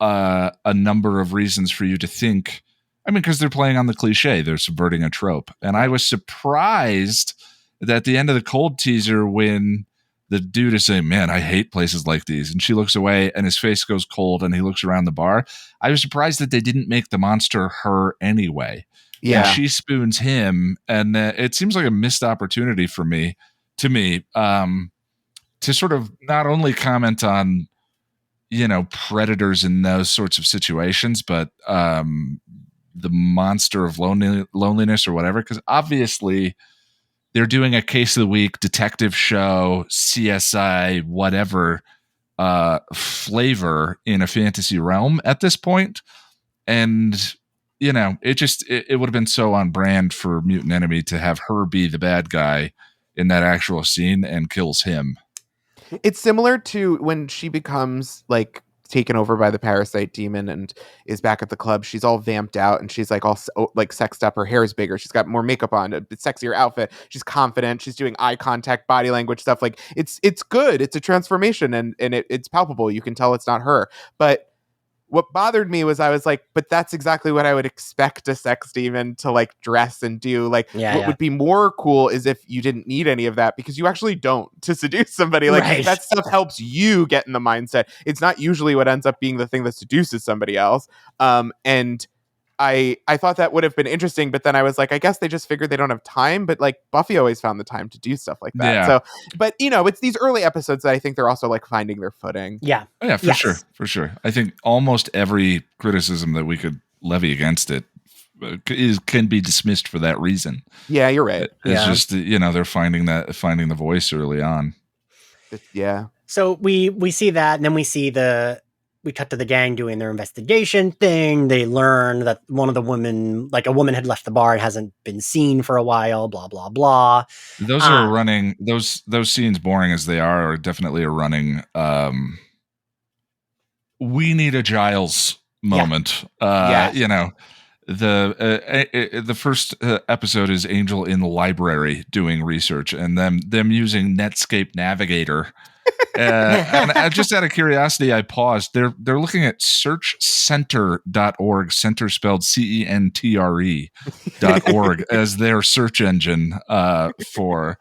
a number of reasons for you to think, I mean, because they're playing on the cliche, they're subverting a trope. And I was surprised that at the end of the cold teaser, when the dude is saying, man, I hate places like these, and she looks away and his face goes cold and he looks around the bar, I was surprised that they didn't make the monster her anyway. Yeah. And she spoons him, and it seems like a missed opportunity to me, to sort of not only comment on, you know, predators in those sorts of situations, but the monster of loneliness or whatever, because obviously they're doing a case of the week detective show, CSI, whatever flavor in a fantasy realm at this point. And, you know, it would have been so on brand for Mutant Enemy to have her be the bad guy in that actual scene and kills him. It's similar to when she becomes like taken over by the parasite demon and is back at the club. She's all vamped out and she's like all like sexed up. Her hair is bigger. She's got more makeup on, a sexier outfit. She's confident. She's doing eye contact, body language stuff. Like it's good. It's a transformation, and it's palpable. You can tell it's not her. But what bothered me was I was like, but that's exactly what I would expect a sex demon to like dress and do. Like what would be more cool is if you didn't need any of that, because you actually don't, to seduce somebody. Like that stuff helps you get in the mindset. It's not usually what ends up being the thing that seduces somebody else. And I thought that would have been interesting, but then I was like, I guess they just figured they don't have time, but like Buffy always found the time to do stuff like that. Yeah. So, but you know, it's these early episodes that I think they're also like finding their footing. Yeah. Oh, yeah, for sure. I think almost every criticism that we could levy against it can be dismissed for that reason. Yeah, you're right. It's just, you know, they're finding the voice early on. Yeah. So we see that, and then we cut to the gang doing their investigation thing. They learn that one of the women, like a woman, had left the bar and hasn't been seen for a while, blah, blah, blah. Those are running, those scenes, boring as they are definitely a running, we need a Giles moment. You know, the first episode is Angel in the library doing research, and them using Netscape Navigator And just out of curiosity, I paused. They're looking at searchcenter.org, center spelled CENTRE.org, as their search engine for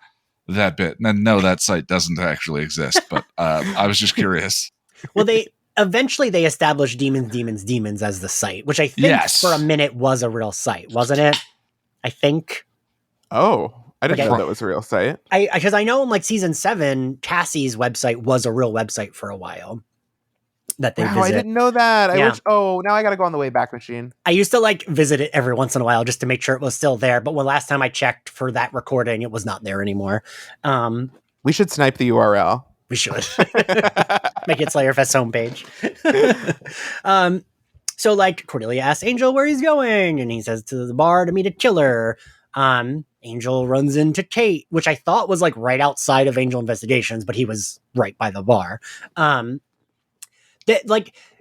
that bit. And no, that site doesn't actually exist, but I was just curious. Well, they established Demons as the site, which I think for a minute was a real site, wasn't it? I think. Oh, I didn't know that was a real site. Because I know in like season 7, Cassie's website was a real website for a while that they visit. I didn't know that. Now I got to go on the Wayback Machine. I used to like visit it every once in a while just to make sure it was still there. But when last time I checked for that recording, it was not there anymore. We should snipe the URL. We should make it Slayerfest homepage. So like Cordelia asks Angel where he's going, and he says to the bar to meet a killer. Angel runs into Kate, which I thought was like right outside of Angel Investigations, but he was right by the bar.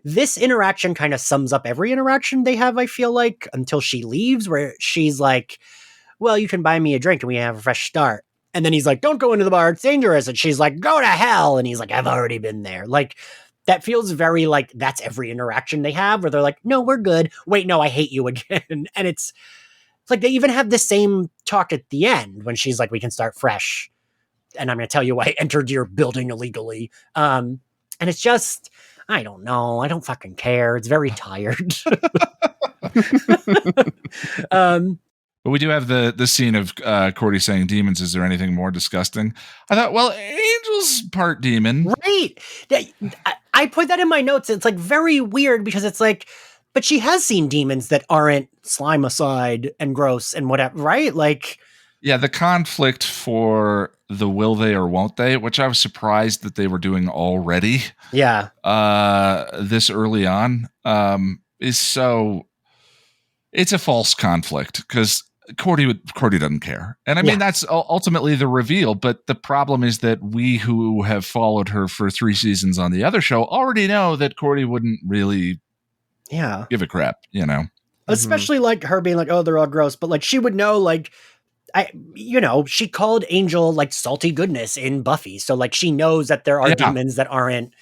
This interaction kind of sums up every interaction they have, I feel like, until she leaves, where she's like, well, you can buy me a drink and we have a fresh start. And then he's like, don't go into the bar, it's dangerous. And she's like, go to hell. And he's like, I've already been there. Like, that feels very like that's every interaction they have, where they're like, no, we're good. Wait, no, I hate you again. And it's like they even have the same talk at the end when she's like, we can start fresh. And I'm going to tell you why I entered your building illegally. And it's just, I don't know. I don't fucking care. It's very tired. But we do have the scene of Cordy saying, demons, is there anything more disgusting? I thought, well, Angel's part demon. Right. I put that in my notes. It's like very weird because it's like, but she has seen demons that aren't slime-acide and gross and whatever, right? Like, yeah, the conflict for the will they or won't they, which I was surprised that they were doing already. Yeah. This early on, is so. It's a false conflict because Cordy doesn't care, and I mean that's ultimately the reveal. But the problem is that we who have followed her for 3 seasons on the other show already know that Cordy wouldn't really. Yeah. Give a crap, you know. Especially like her being like, oh, they're all gross. But like she would know, like, she called Angel like salty goodness in Buffy. So like she knows that there are demons that aren't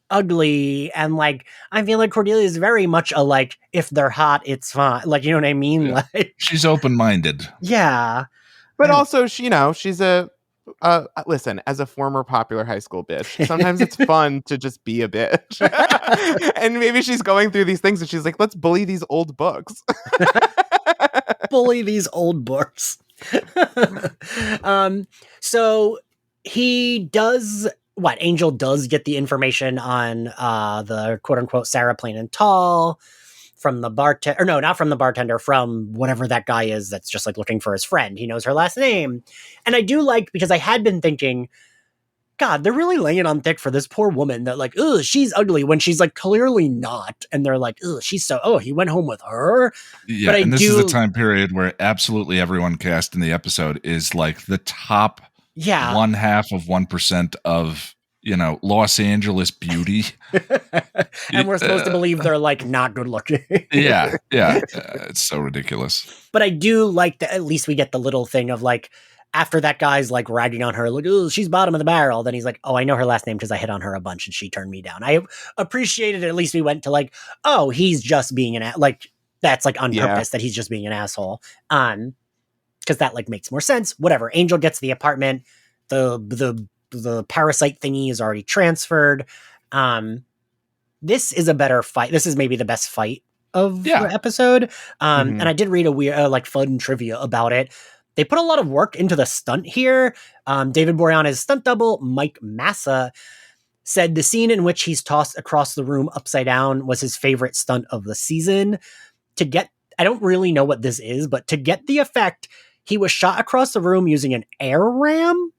ugly. And like, I feel like Cordelia is very much a like, if they're hot, it's fine. Like, you know what I mean? Yeah. Like, she's open-minded. Yeah. But also, she's a, listen, as a former popular high school bitch, sometimes it's fun to just be a bitch. And maybe she's going through these things and she's like, let's bully these old books. Bully these old books. So he does Angel does get the information on the quote unquote Sarah Plain and Tall from the bartender, or no, not from the bartender, from whatever that guy is that's just like looking for his friend. He knows her last name. And I do like, because I had been thinking, God, they're really laying on thick for this poor woman that like, ugh, she's ugly when she's like clearly not. And they're like, ugh, she's so, he went home with her. Yeah, but this is a time period where absolutely everyone cast in the episode is like the top 0.5% of, Los Angeles beauty. And we're supposed to believe they're like not good looking. Yeah. It's so ridiculous. But I do like that at least we get the little thing of like, after that guy's like ragging on her, like, oh, she's bottom of the barrel. Then he's like, oh, I know her last name because I hit on her a bunch and she turned me down. I appreciated at least we went to like, oh, he's just being like, that's like on purpose that he's just being an asshole. Because that like makes more sense. Whatever. Angel gets the apartment. The parasite thingy is already transferred. This is a better fight. This is maybe the best fight of the episode. And I did read a weird, like fun trivia about it. They put a lot of work into the stunt here. David Boreanaz's stunt double, Mike Massa, said the scene in which he's tossed across the room upside down was his favorite stunt of the season. I don't really know what this is, but to get the effect, he was shot across the room using an air ram.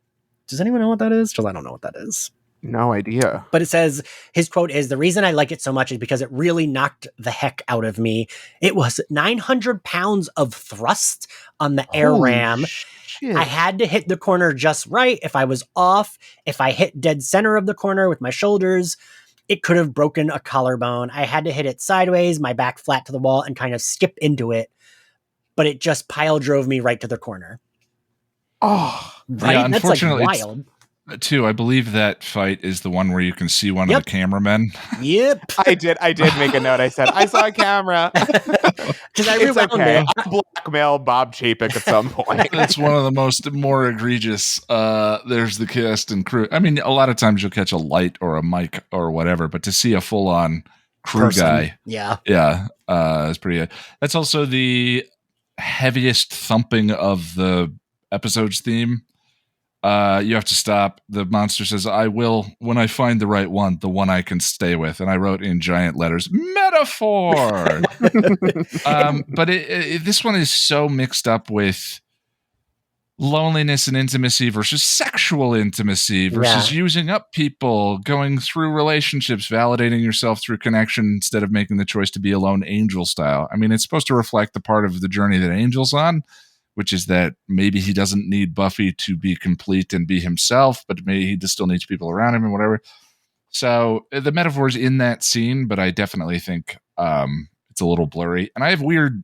Does anyone know what that is? Because I don't know what that is. No idea. But it says, his quote is, the reason I like it so much is because it really knocked the heck out of me. It was 900 pounds of thrust on the air ram. Shit. I had to hit the corner just right. If I was off, if I hit dead center of the corner with my shoulders, it could have broken a collarbone. I had to hit it sideways, my back flat to the wall, and kind of skip into it. But it just pile drove me right to the corner. Oh, right. Yeah, That's like unfortunately, wild. 2, I believe that fight is the one where you can see one of the cameramen. Yep. I did make a note. I said, I saw a camera. Because I It's rewound okay. it. I'll blackmail Bob Chapek at some point. That's one of the more egregious. There's the cast and crew. I mean, a lot of times you'll catch a light or a mic or whatever, but to see a full-on crew guy, yeah, is pretty good. That's also the heaviest thumping of the episode's theme. You have to stop. The monster says, I will, when I find the right one, the one I can stay with. And I wrote in giant letters, metaphor. But this one is so mixed up with loneliness and intimacy versus sexual intimacy versus using up people, going through relationships, validating yourself through connection instead of making the choice to be alone, Angel style. I mean, it's supposed to reflect the part of the journey that Angel's on, which is that maybe he doesn't need Buffy to be complete and be himself, but maybe he just still needs people around him and whatever. So the metaphor's in that scene, but I definitely think it's a little blurry. And I have weird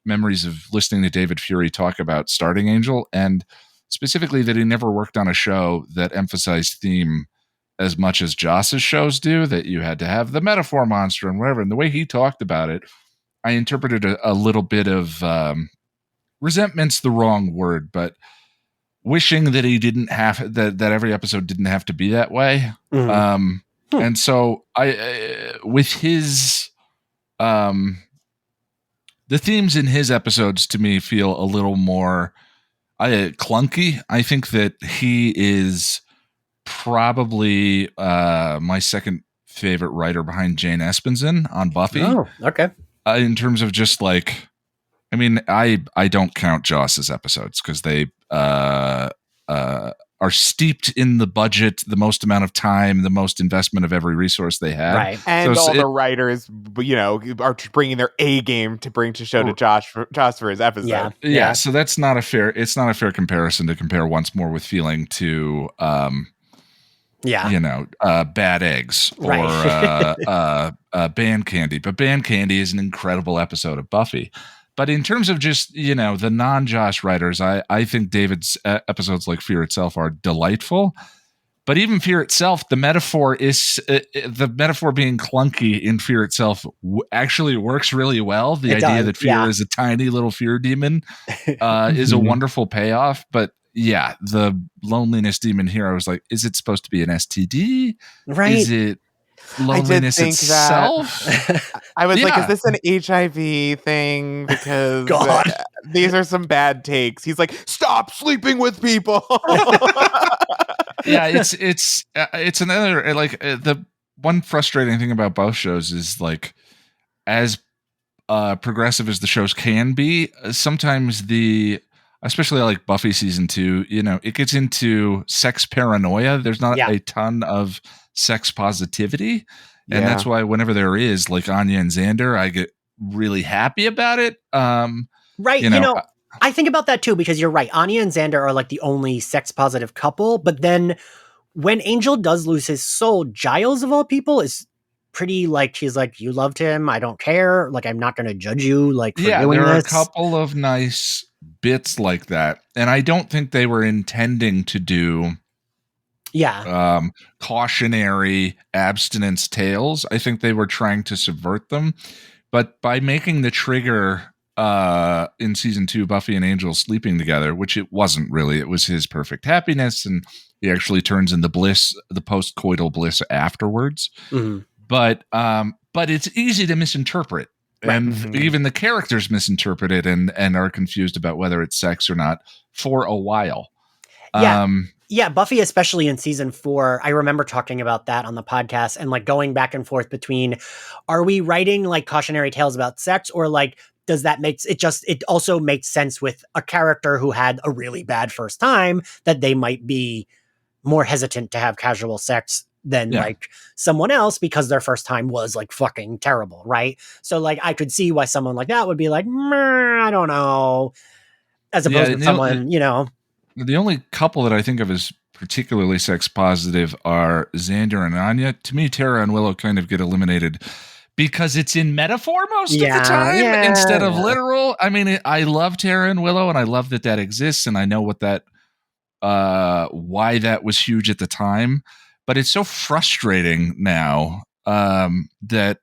memories of listening to David Fury talk about starting Angel, and specifically that he never worked on a show that emphasized theme as much as Joss's shows do, that you had to have the metaphor monster and whatever. And the way he talked about it, I interpreted a little bit of resentment's the wrong word, but wishing that he didn't have that every episode didn't have to be that way. And so I with his the themes in his episodes to me feel a little more clunky. I think that he is probably my second favorite writer behind Jane Espenson on Buffy. Oh, okay. In terms of just like, I mean, I don't count Joss's episodes because they are steeped in the budget, the most amount of time, the most investment of every resource they have. Right. And so all the writers, are bringing their A game to bring to show to Joss for his episode. Yeah. So that's not a fair. It's not a fair comparison to compare Once More with Feeling to, Bad Eggs or Band Candy. But Band Candy is an incredible episode of Buffy. But in terms of just, the non-Joss writers, I think David's episodes like Fear Itself are delightful. But even Fear Itself, the metaphor being clunky in Fear Itself actually works really well. The idea that Fear is a tiny little fear demon is a wonderful payoff. But yeah, the loneliness demon here, I was like, is it supposed to be an STD? Right. Is it loneliness itself? I was like, is this an HIV thing? Because these are some bad takes. He's like, stop sleeping with people. Yeah, it's another the one frustrating thing about both shows is like, as progressive as the shows can be, sometimes especially like Buffy season 2, it gets into sex paranoia. There's not a ton of sex positivity, and that's why whenever there is, like Anya and Xander, I get really happy about it. Right. I think about that too, because you're right. Anya and Xander are like the only sex positive couple, but then when Angel does lose his soul, Giles of all people is pretty like, she's like, you loved him, I don't care, like I'm not going to judge you, like for doing there this. Are a couple of nice bits like that, and I don't think they were intending to do cautionary abstinence tales. I think they were trying to subvert them, but by making the trigger in season 2 Buffy and Angel sleeping together, which it wasn't really, it was his perfect happiness, and he actually turns into bliss, the post-coital bliss afterwards. But it's easy to misinterpret. And even the characters misinterpret it and are confused about whether it's sex or not for a while. Yeah, Buffy, especially in season 4, I remember talking about that on the podcast and like going back and forth between, are we writing like cautionary tales about sex, or like, does that make it also makes sense with a character who had a really bad first time that they might be more hesitant to have casual sex than like someone else because their first time was like fucking terrible, right? So like I could see why someone like that would be like, I don't know, as opposed to someone, The only couple that I think of as particularly sex positive are Xander and Anya. To me, Tara and Willow kind of get eliminated because it's in metaphor most of the time instead of literal. I mean, I love Tara and Willow, and I love that exists, and I know what that why that was huge at the time, but it's so frustrating now that,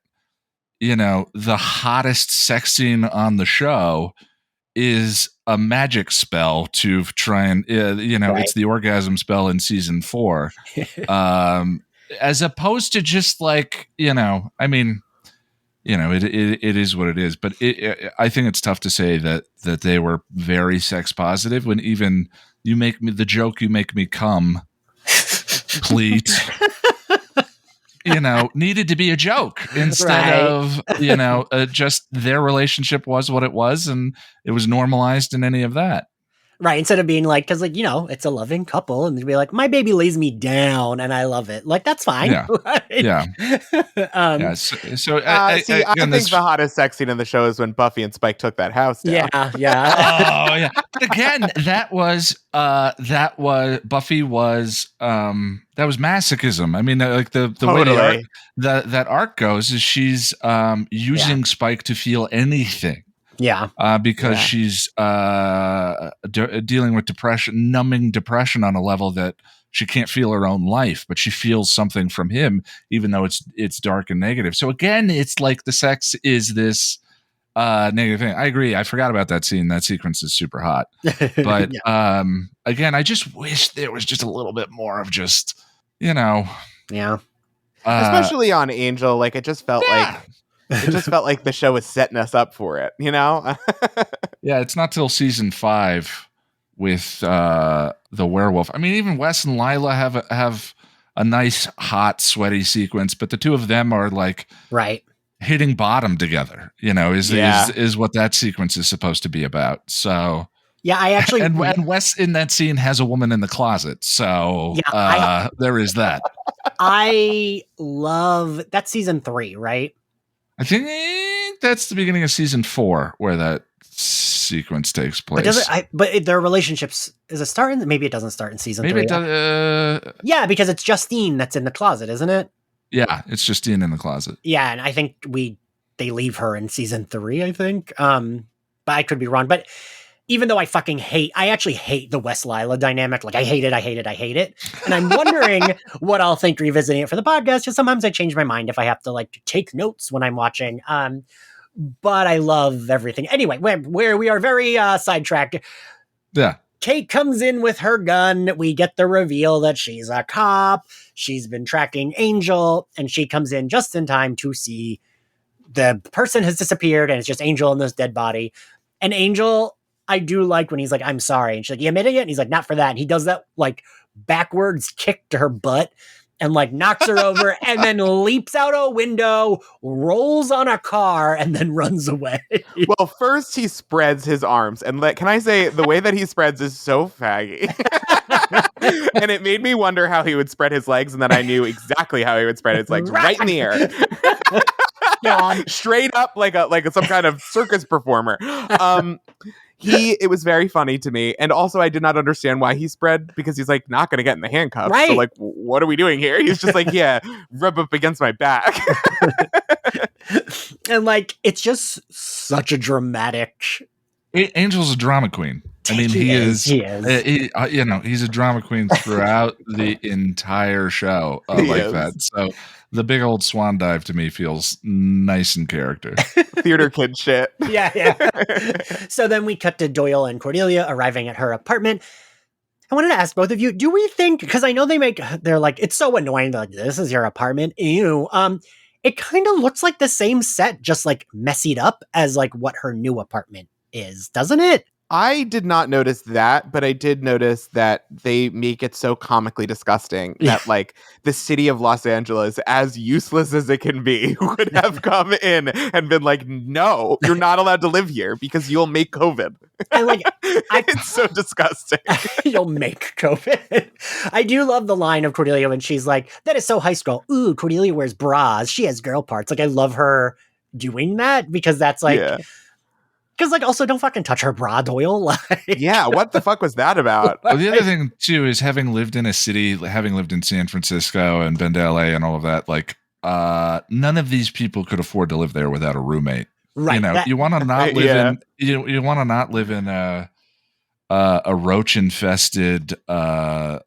you know, the hottest sex scene on the show is a magic spell to try and, you know, it's the orgasm spell in season 4. As opposed to just like, you know, I mean, you know, it is what it is, but I think it's tough to say that they were very sex positive when even you make me come, pleat, you know, needed to be a joke instead of, you know, just their relationship was what it was and it was normalized in any of that. Right. Instead of being like, because like, you know, it's a loving couple and they'd be like, my baby lays me down and I love it. Like, that's fine. Yeah. Right? Yeah. So I think the hottest sex scene in the show is when Buffy and Spike took that house down. Yeah. Yeah. Oh yeah. But again, that was Buffy was that was masochism. I mean, like the totally. way that arc goes is she's using Spike to feel anything. Yeah. Because she's dealing with depression, numbing depression on a level that she can't feel her own life, but she feels something from him, even though it's dark and negative. So again, it's like the sex is this negative thing. I agree. I forgot about that scene. That sequence is super hot. But again, I just wish there was just a little bit more of just, you know. Yeah. Especially on Angel, like it just felt like the show was setting us up for it, you know? Yeah, it's not till season 5 with the werewolf. I mean, even Wes and Lila have a nice, hot, sweaty sequence, but the two of them are like hitting bottom together, you know, is what that sequence is supposed to be about. So yeah, I actually and Wes in that scene has a woman in the closet. So there is that. I love that's season 3, right? I think that's the beginning of season 4 where that sequence takes place. But their relationships is it starting? Maybe it doesn't start in season 3. Maybe it does. Yeah, because it's Justine that's in the closet, isn't it? Yeah, it's Justine in the closet. Yeah, and I think they leave her in season 3. I think, but I could be wrong. But even though I actually hate the Wes Lila dynamic. Like I hate it. And I'm wondering what I'll think revisiting it for the podcast. Because sometimes I change my mind if I have to like take notes when I'm watching. But I love everything. Anyway, where we are very sidetracked. Yeah. Kate comes in with her gun. We get the reveal that she's a cop. She's been tracking Angel, and she comes in just in time to see the person has disappeared, and it's just Angel in this dead body. And Angel, I do like when he's like, I'm sorry. And she's like, you admitting it? And he's like, not for that. And he does that like backwards kick to her butt and like knocks her over and then leaps out a window, rolls on a car, and then runs away. Well, first he spreads his arms. And can I say the way that he spreads is so faggy. And it made me wonder how he would spread his legs. And then I knew exactly how he would spread his legs right in the air. Straight up like some kind of circus performer. It was very funny to me. And also I did not understand why he spread, because he's like not going to get in the handcuffs. Right. So like, what are we doing here? He's just like, yeah, rub up against my back. And like, it's just such a dramatic. Angel's a drama queen. I mean, he is. You know, he's a drama queen throughout the entire show that. So the big old swan dive to me feels nice in character. Theater kid shit. Yeah. So then we cut to Doyle and Cordelia arriving at her apartment. I wanted to ask both of you, do we think, because I know they're like, it's so annoying, like, this is your apartment, ew. It kind of looks like the same set, just like messied up as like what her new apartment is, doesn't it? I did not notice that, but I did notice that they make it so comically disgusting that like the city of Los Angeles, as useless as it can be, would have come in and been like, no, you're not allowed to live here because you'll make COVID. And like, it's so disgusting. You'll make COVID. I do love the line of Cordelia when she's like, that is so high school. Ooh, Cordelia wears bras. She has girl parts. Like, I love her doing that because that's like... Yeah. Because, like, also, don't fucking touch her bra, Doyle. Like, yeah, what the fuck was that about? Well, the other thing, too, is having lived in a city, having lived in San Francisco and been to LA and all of that, like, none of these people could afford to live there without a roommate. Right. You know, you want to not live in, you want to not live in a roach infested bad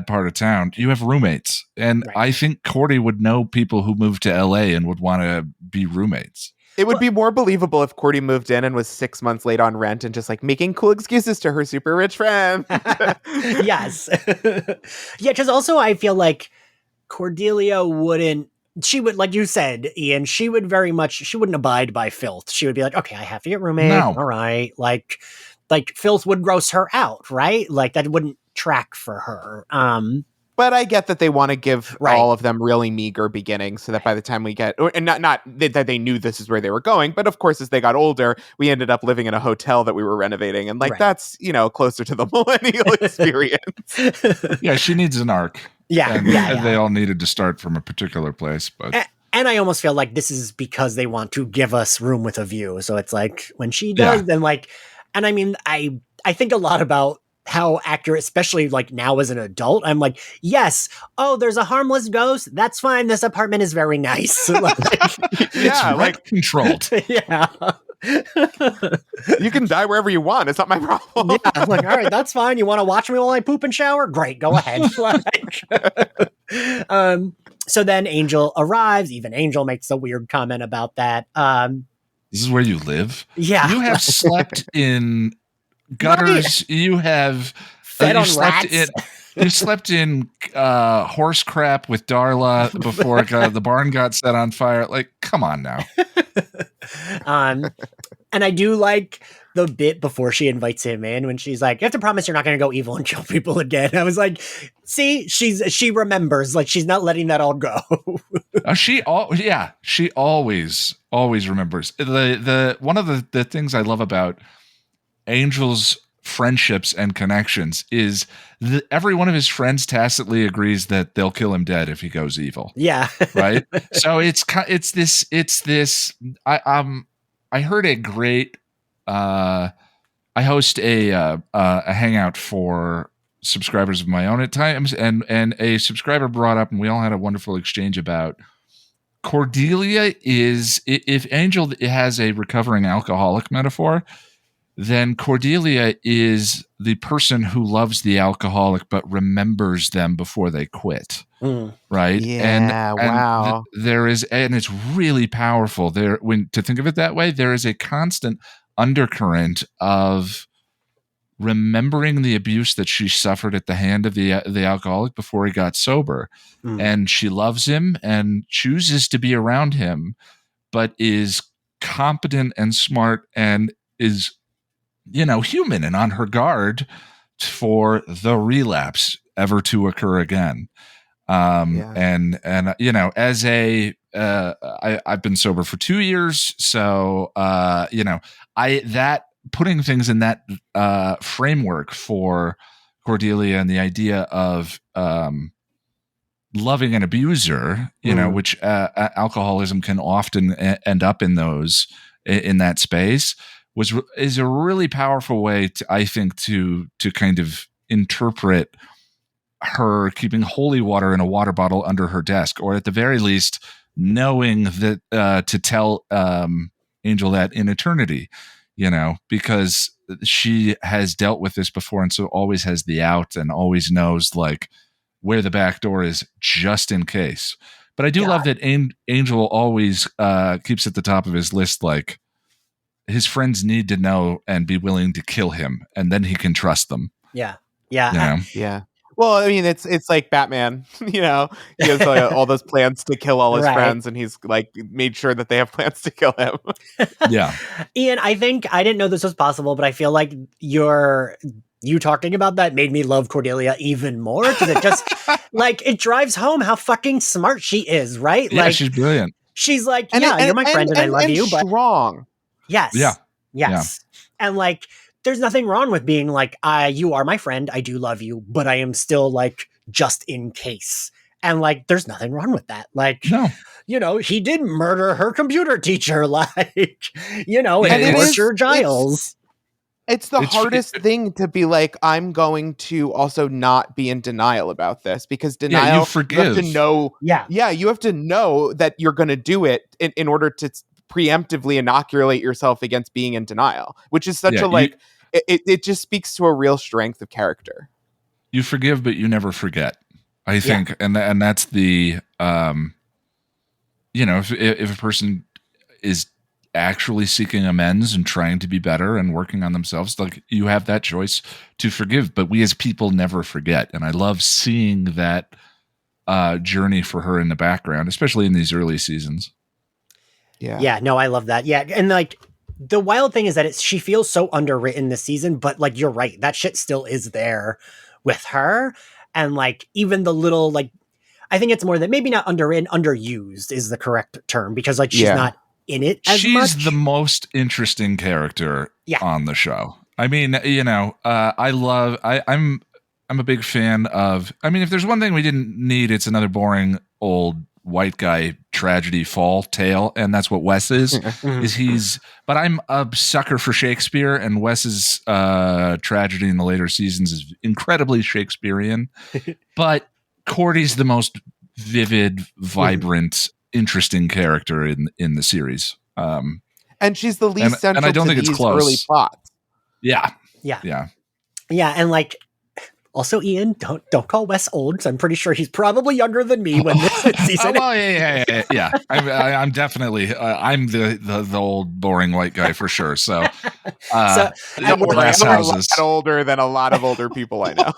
part of town, you have roommates. And Right. I think Cordy would know people who moved to LA and would want to be roommates. It would be more believable if Cordy moved in and was 6 months late on rent and just like making cool excuses to her super rich friend. Yes. Yeah, because also I feel like Cordelia wouldn't, she would, like you said, Ian, she wouldn't abide by filth. She would be like, okay, I have to get roommates. No. All right. Like filth would gross her out, right? Like that wouldn't track for her. But I get that they want to give Right. all of them really meager beginnings so that by the time we get, and not that they knew this is where they were going, but of course, as they got older, we ended up living in a hotel that we were renovating. And like, Right. that's, closer to the millennial experience. Yeah, she needs an arc. Yeah. And Yeah. they all needed to start from a particular place. But And I almost feel like this is because they want to give us room with a view. So it's like when she does, then like, and I mean, I think a lot about how accurate, especially like now as an adult, I'm like, yes, oh, there's a harmless ghost. That's fine. This apartment is very nice. Like, Yeah, it's like controlled. Yeah. You can die wherever you want. It's not my problem. Yeah, I'm like, all right, that's fine. You want to watch me while I poop and shower? Great, go ahead. So then Angel arrives. Even Angel makes a weird comment about that. This is where you live? Yeah. You have slept in gutters. You have fed on slept rats. You slept in horse crap with Darla before the barn got set on fire. Like, come on now. And I do like the bit before she invites him in when she's like, you have to promise you're not going to go evil and kill people again. I was like, see, she remembers, like she's not letting that all go. She always remembers. The one of the things I love about Angel's friendships and connections is every one of his friends tacitly agrees that they'll kill him dead if he goes evil. Yeah. Right. So it's this. I heard a great. I host a hangout for subscribers of my own at times, and a subscriber brought up, and we all had a wonderful exchange about Cordelia is, if Angel has a recovering alcoholic metaphor, then Cordelia is the person who loves the alcoholic but remembers them before they quit. Right? Yeah, wow. There is, and it's really powerful there when to think of it that way. There is a constant undercurrent of remembering the abuse that she suffered at the hand of the alcoholic before he got sober. And she loves him and chooses to be around him, but is competent and smart and is, human and on her guard for the relapse ever to occur again. And as I've been sober for 2 years. So, putting things in that framework for Cordelia and the idea of loving an abuser, which alcoholism can often end up in that space, is a really powerful way to, I think, to kind of interpret her keeping holy water in a water bottle under her desk, or at the very least knowing that to tell Angel that in eternity, because she has dealt with this before and so always has the out and always knows like where the back door is just in case. But I do love that Angel always keeps at the top of his list, like his friends need to know and be willing to kill him, and then he can trust them. Yeah. Yeah. Well, I mean, it's like Batman, he has all those plans to kill all his friends, and he's like made sure that they have plans to kill him. Yeah. Ian, I think I didn't know this was possible, but I feel like you talking about that made me love Cordelia even more, because it just like it drives home how fucking smart she is, right? Yeah, like she's brilliant. She's like, you're my friend and I love you, but strong. Yes. Yeah. Yes. Yeah. And like, there's nothing wrong with being like, you are my friend. I do love you, but I am still like, just in case. And like, there's nothing wrong with that. Like, no. He did murder her computer teacher. Like, and torture Giles. It's the hardest thing to be like, I'm going to also not be in denial about this, because denial, you forgive. You have to know. Yeah. You have to know that you're going to do it in order to preemptively inoculate yourself against being in denial, which is such it just speaks to a real strength of character. You forgive, but you never forget. I think, and that's the if a person is actually seeking amends and trying to be better and working on themselves, like, you have that choice to forgive, but we as people never forget. And I love seeing that journey for her in the background, especially in these early seasons. Yeah, no, I love that. Yeah, and like the wild thing is that she feels so underwritten this season, but like you're right, that shit still is there with her, and like even the little, like, I think it's more that maybe not underwritten, underused is the correct term, because like she's not in it as much. She's the most interesting character on the show. I mean, I'm a big fan of, I mean, if there's one thing we didn't need, it's another boring old white guy tragedy fall tale, and that's what Wes is. But I'm a sucker for Shakespeare, and Wes's tragedy in the later seasons is incredibly Shakespearean. But Cordy's the most vivid, vibrant, interesting character in the series. And she's the least central and I don't to think it's these close. early plots. Yeah, and like, also, Ian, don't call Wes old, because I'm pretty sure he's probably younger than me when this season. Yeah. I'm definitely I'm the old boring white guy for sure. So, I'm a lot older than a lot of older people I know.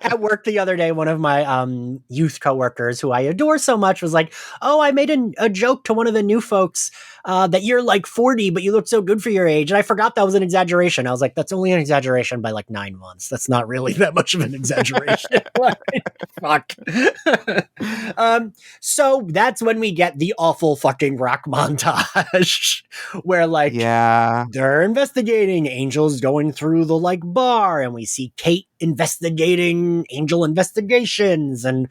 At work the other day, one of my youth coworkers, who I adore so much, was like, "Oh, I made a joke to one of the new folks that you're like 40, but you look so good for your age," and I forgot that was an exaggeration. I was like, "That's only an exaggeration by like 9 months. That's not really that much of an exaggeration." Fuck. So that's when we get the awful fucking rock montage where like they're investigating, Angel's going through the like bar, and we see Kate investigating Angel investigations, and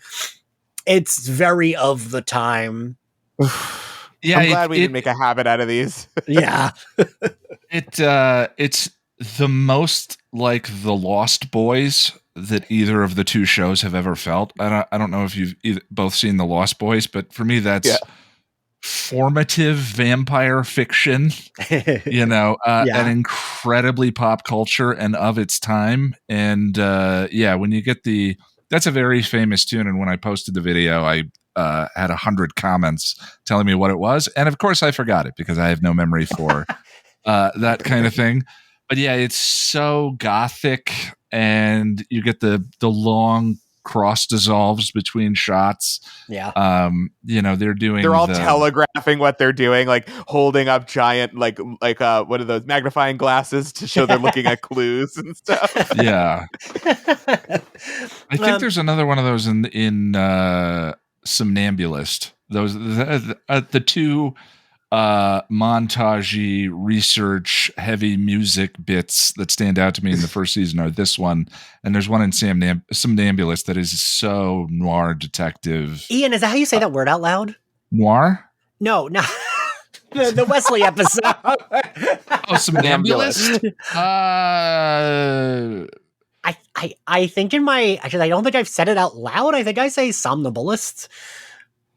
it's very of the time. Yeah, I'm glad we didn't make a habit out of these. Yeah. It's the most like The Lost Boys that either of the two shows have ever felt. I don't know if you've both seen The Lost Boys, but for me that's formative vampire fiction, an incredibly pop culture and of its time. And when you get that's a very famous tune. And when I posted the video, I had 100 comments telling me what it was. And of course I forgot it because I have no memory for that kind of thing. But yeah, it's so gothic, and you get the long cross dissolves between shots. Yeah. They're all telegraphing what they're doing, like holding up giant like what are those magnifying glasses to show they're looking at clues and stuff. Yeah. I think there's another one of those in Somnambulist. Those the two montagey research heavy music bits that stand out to me in the first season are this one, and there's one in Somnambulist that is so noir detective. Ian, is that how you say that word out loud? Noir? No. the Wesley episode. Oh, Somnambulist? I think I don't think I've said it out loud. I think I say somnambulist.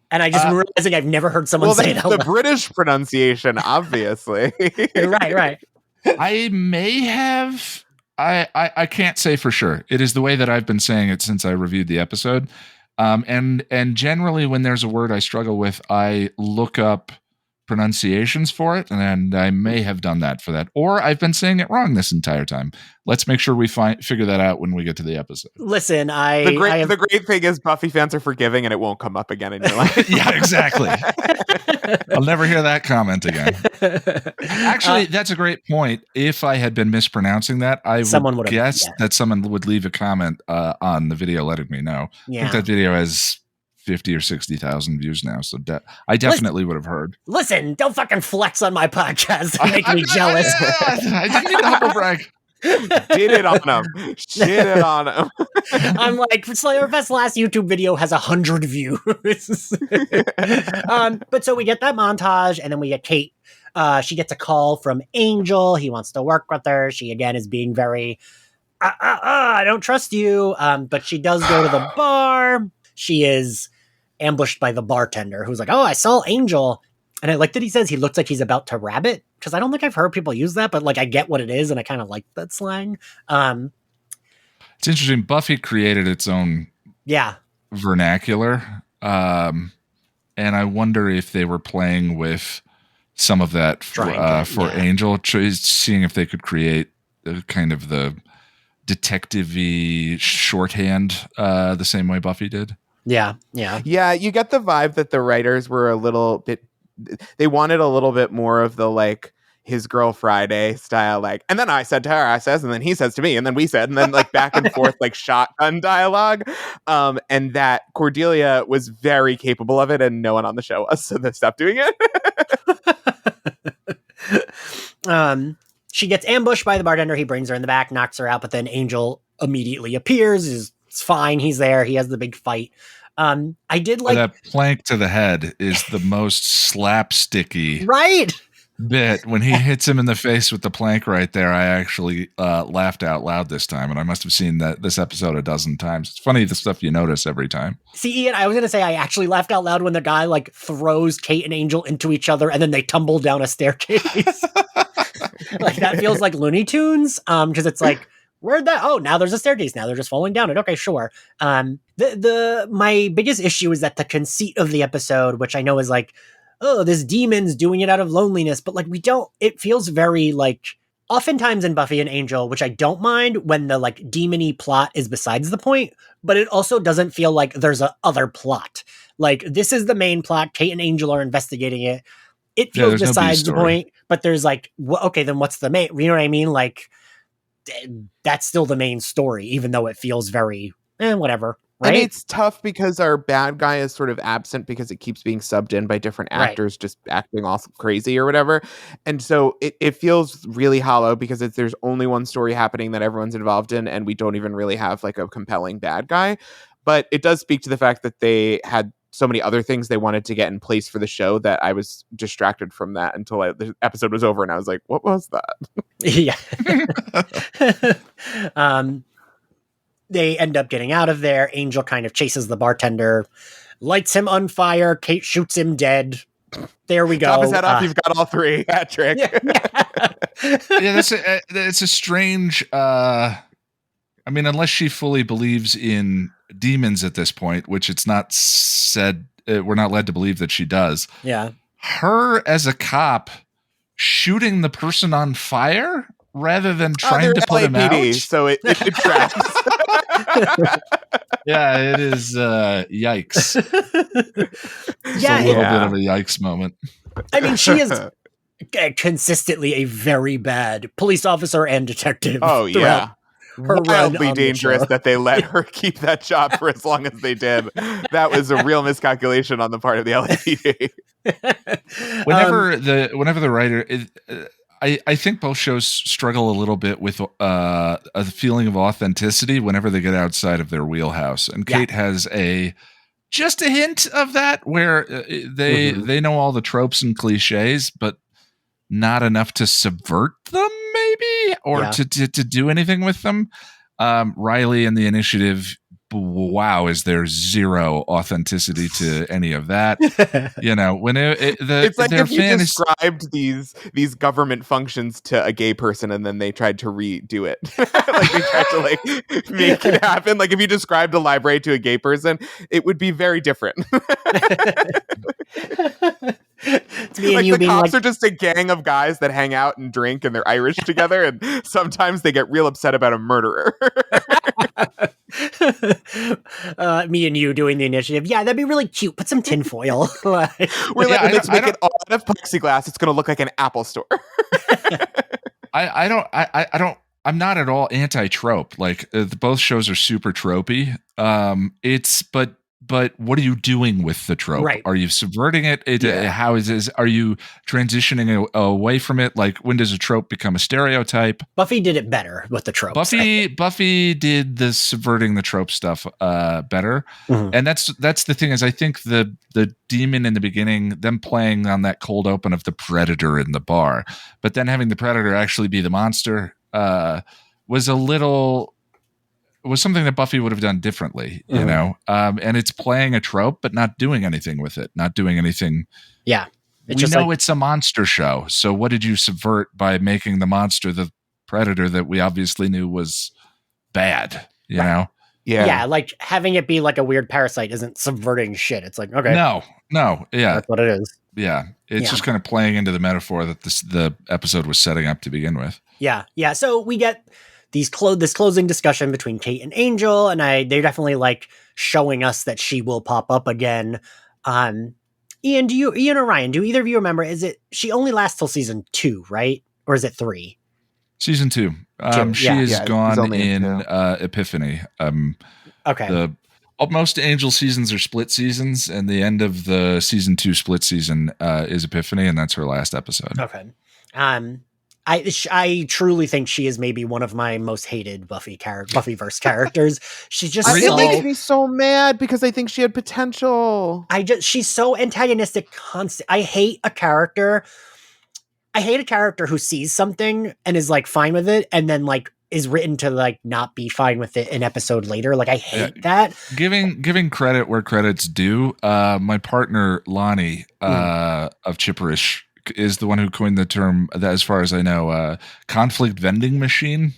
And I just realizing I've never heard someone say it out loud. The British pronunciation, obviously. Right. I may have. I can't say for sure. It is the way that I've been saying it since I reviewed the episode. And generally when there's a word I struggle with, I look up pronunciations for it, and I may have done that for that, or I've been saying it wrong this entire time. Let's make sure we figure that out when we get to the episode. Listen, the great thing is Buffy fans are forgiving, and it won't come up again in your life. Yeah, exactly. I'll never hear that comment again. Actually, that's a great point. If I had been mispronouncing that, I would guess that someone would leave a comment on the video letting me know. Yeah. I think that video has 50 or 60,000 views now, so I definitely would have heard. Listen, don't fucking flex on my podcast and make me jealous. I didn't need to humble brag. Did it on him. Shit it on him. I'm like, Slayerfest last YouTube video has 100 views. But so we get that montage, and then we get Kate. She gets a call from Angel. He wants to work with her. She again is being very, I don't trust you. But she does go to the bar. She is ambushed by the bartender, who's like, "Oh, I saw Angel." And I like that he says he looks like he's about to rabbit, because I don't think I've heard people use that, but like I get what it is, and I kind of like that slang. It's interesting. Buffy created its own vernacular, and I wonder if they were playing with some of that for Angel, seeing if they could create kind of the detective-y shorthand the same way Buffy did. Yeah, you get the vibe that the writers were a little bit, they wanted a little bit more of the like his girl Friday style, like, and then I said to her, I says, and then he says to me, and then we said, and then like back and forth, like shotgun dialogue. And that Cordelia was very capable of it, and no one on the show was, so they stopped doing it. She gets ambushed by the bartender. He brings her in the back, knocks her out, but then Angel immediately appears. It's fine. He's there. He has the big fight. I did like that plank to the head is the most slapsticky bit. When he hits him in the face with the plank right there, I actually laughed out loud this time, and I must have seen this episode a dozen times. It's funny the stuff you notice every time. See, Ian, I was gonna say I actually laughed out loud when the guy like throws Kate and Angel into each other, and then they tumble down a staircase. Like that feels like Looney Tunes, because it's like, where'd that? Oh, now there's a staircase. Now they're just falling down it. Okay, sure. My biggest issue is that the conceit of the episode, which I know is like, oh, this demon's doing it out of loneliness, but like it feels very like, oftentimes in Buffy and Angel, which I don't mind when the like demon-y plot is besides the point, but it also doesn't feel like there's a other plot. Like this is the main plot. Kate and Angel are investigating it. It feels besides the point, but there's like, okay, then what's the main, you know what I mean? Like that's still the main story, even though it feels very, whatever. Right? And it's tough because our bad guy is sort of absent because it keeps being subbed in by different actors just acting all crazy or whatever. And so it feels really hollow because there's only one story happening that everyone's involved in, and we don't even really have like a compelling bad guy. But it does speak to the fact that they had so many other things they wanted to get in place for the show that I was distracted from that until the episode was over, and I was like, what was that? Yeah. They end up getting out of there. Angel kind of chases the bartender, lights him on fire. Kate shoots him dead. There we go. Top his head off. You've got all three. Hat trick. It's a strange. I mean, unless she fully believes in demons at this point, which it's not said. We're not led to believe that she does. Yeah. Her as a cop shooting the person on fire rather than trying to put him out. So it tracks. Yeah, it is. Yikes. It's a little bit of a yikes moment. I mean, she is consistently a very bad police officer and detective. Oh, yeah. Wildly dangerous that they let her keep that job for as long as they did. That was a real miscalculation on the part of the LAPD. Whenever the writer... I think both shows struggle a little bit with a feeling of authenticity whenever they get outside of their wheelhouse. And Kate has just a hint of that where they know all the tropes and cliches, but not enough to subvert them, maybe, or to do anything with them. Riley and the Initiative, wow, is there zero authenticity to any of that? When it's like if you described these government functions to a gay person and then they tried to redo it. Like they tried to like make it happen. Like if you described a library to a gay person, it would be very different. It's me and like you the being cops like, are just a gang of guys that hang out and drink and they're Irish together, and sometimes they get real upset about a murderer. Me and you doing the Initiative. Yeah, that'd be really cute. Put some tinfoil. We're like, let's make it all out of plexiglass. It's going to look like an Apple store. I'm not at all anti-trope. Like both shows are super tropey. But what are you doing with the trope? Right. Are you subverting it? How is this? Are you transitioning away from it? Like when does a trope become a stereotype? Buffy did it better with the tropes. Buffy did the subverting the trope stuff better. Mm-hmm. And that's the thing is I think the demon in the beginning, them playing on that cold open of the predator in the bar, but then having the predator actually be the monster was something that Buffy would have done differently, you know? And it's playing a trope, but not doing anything with it, not doing anything It's we just know like, it's a monster show. So what did you subvert by making the monster the predator that we obviously knew was bad, you know? yeah, like having it be like a weird parasite isn't subverting shit. It's like, okay, No, yeah. that's what it is. Yeah. It's just kind of playing into the metaphor that the episode was setting up to begin with. Yeah. So we get this closing discussion between Kate and Angel, and they're definitely like showing us that she will pop up again. Ian or Ryan, do either of you remember, she only lasts till season 2, right? Or is it 3? Season 2. She is gone in Epiphany. Okay. Most Angel seasons are split seasons, and the end of the season 2 split season is Epiphany, and that's her last episode. Okay. I truly think she is maybe one of my most hated Buffyverse characters. She's just it makes me so mad because I think she had potential. She's so antagonistic. I hate a character who sees something and is like fine with it, and then like is written to like not be fine with it an episode later. Like I hate that. Giving credit where credit's due. My partner Lonnie of Chipperish is the one who coined the term, that, as far as I know, conflict vending machine.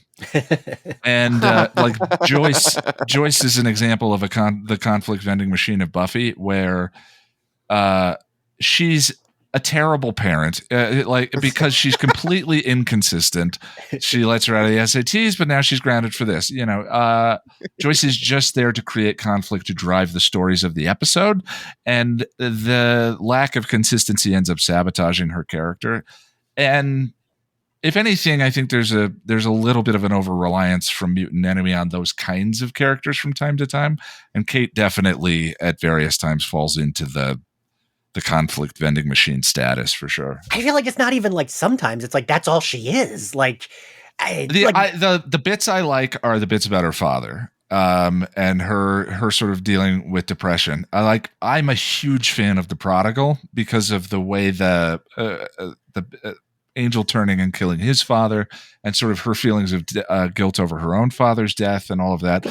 And like Joyce is an example of the conflict vending machine of Buffy, where she's a terrible parent, because she's completely inconsistent. She lets her out of the SATs, but now she's grounded for this. Joyce is just there to create conflict, to drive the stories of the episode, and the lack of consistency ends up sabotaging her character. And if anything, I think there's a little bit of an over-reliance from Mutant Enemy on those kinds of characters from time to time, and Kate definitely at various times falls into the conflict vending machine status for sure. I feel like it's not even like sometimes it's like that's all she is. Like the bits I like are the bits about her father, and her sort of dealing with depression. I'm a huge fan of The Prodigal because of the way the Angel turning and killing his father, and sort of her feelings of guilt over her own father's death and all of that.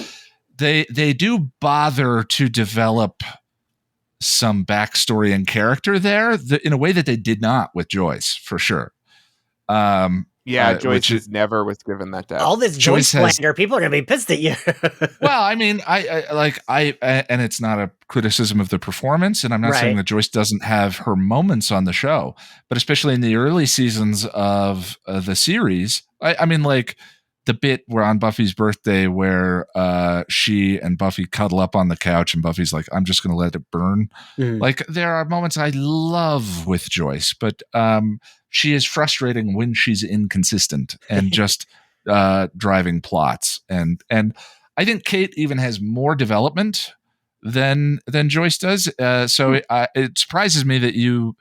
They do bother to develop some backstory and character there in a way that they did not with Joyce, for sure. Joyce never was given that depth. All this Joyce slander, people are gonna be pissed at you. Well, I mean, I and it's not a criticism of the performance, and I'm not saying that Joyce doesn't have her moments on the show, but especially in the early seasons of the series, I mean, like the bit where on Buffy's birthday where she and Buffy cuddle up on the couch and Buffy's like, I'm just going to let it burn. Like there are moments I love with Joyce, but she is frustrating when she's inconsistent and just driving plots. And I think Kate even has more development than Joyce does. So it surprises me that you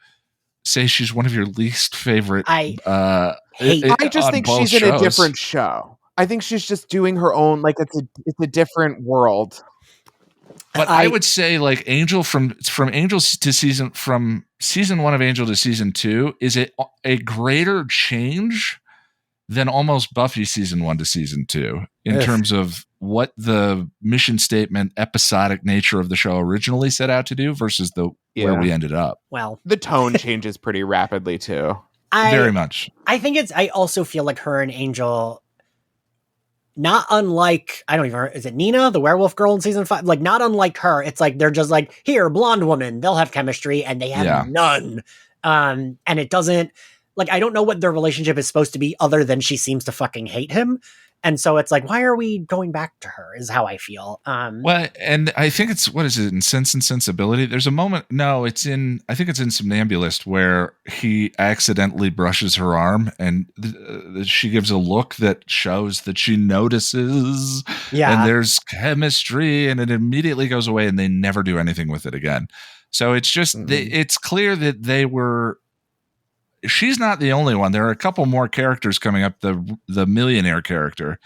say she's one of your least favorite. I just think she's in a different show. I think she's just doing her own, like it's a different world. But I would say like Angel from Angels to from season 1 of Angel to season 2 is a greater change than almost Buffy season 1 to season 2 in terms of what the mission statement episodic nature of the show originally set out to do versus where we ended up. Well, the tone changes pretty rapidly too. Very much. I think I also feel like her and Angel, not unlike, is it Nina, the werewolf girl in season 5? Like, not unlike her. It's like, they're just like, here, blonde woman, they'll have chemistry, and they have none. And it doesn't, like, I don't know what their relationship is supposed to be other than she seems to fucking hate him. And so it's like, why are we going back to her is how I feel. Well, and I think it's, what is it, in Sense and Sensibility? There's a moment, I think it's in Somnambulist where he accidentally brushes her arm and she gives a look that shows that she notices and there's chemistry, and it immediately goes away and they never do anything with it again. So it's just, it's clear that she's not the only one. There are a couple more characters coming up. The millionaire character,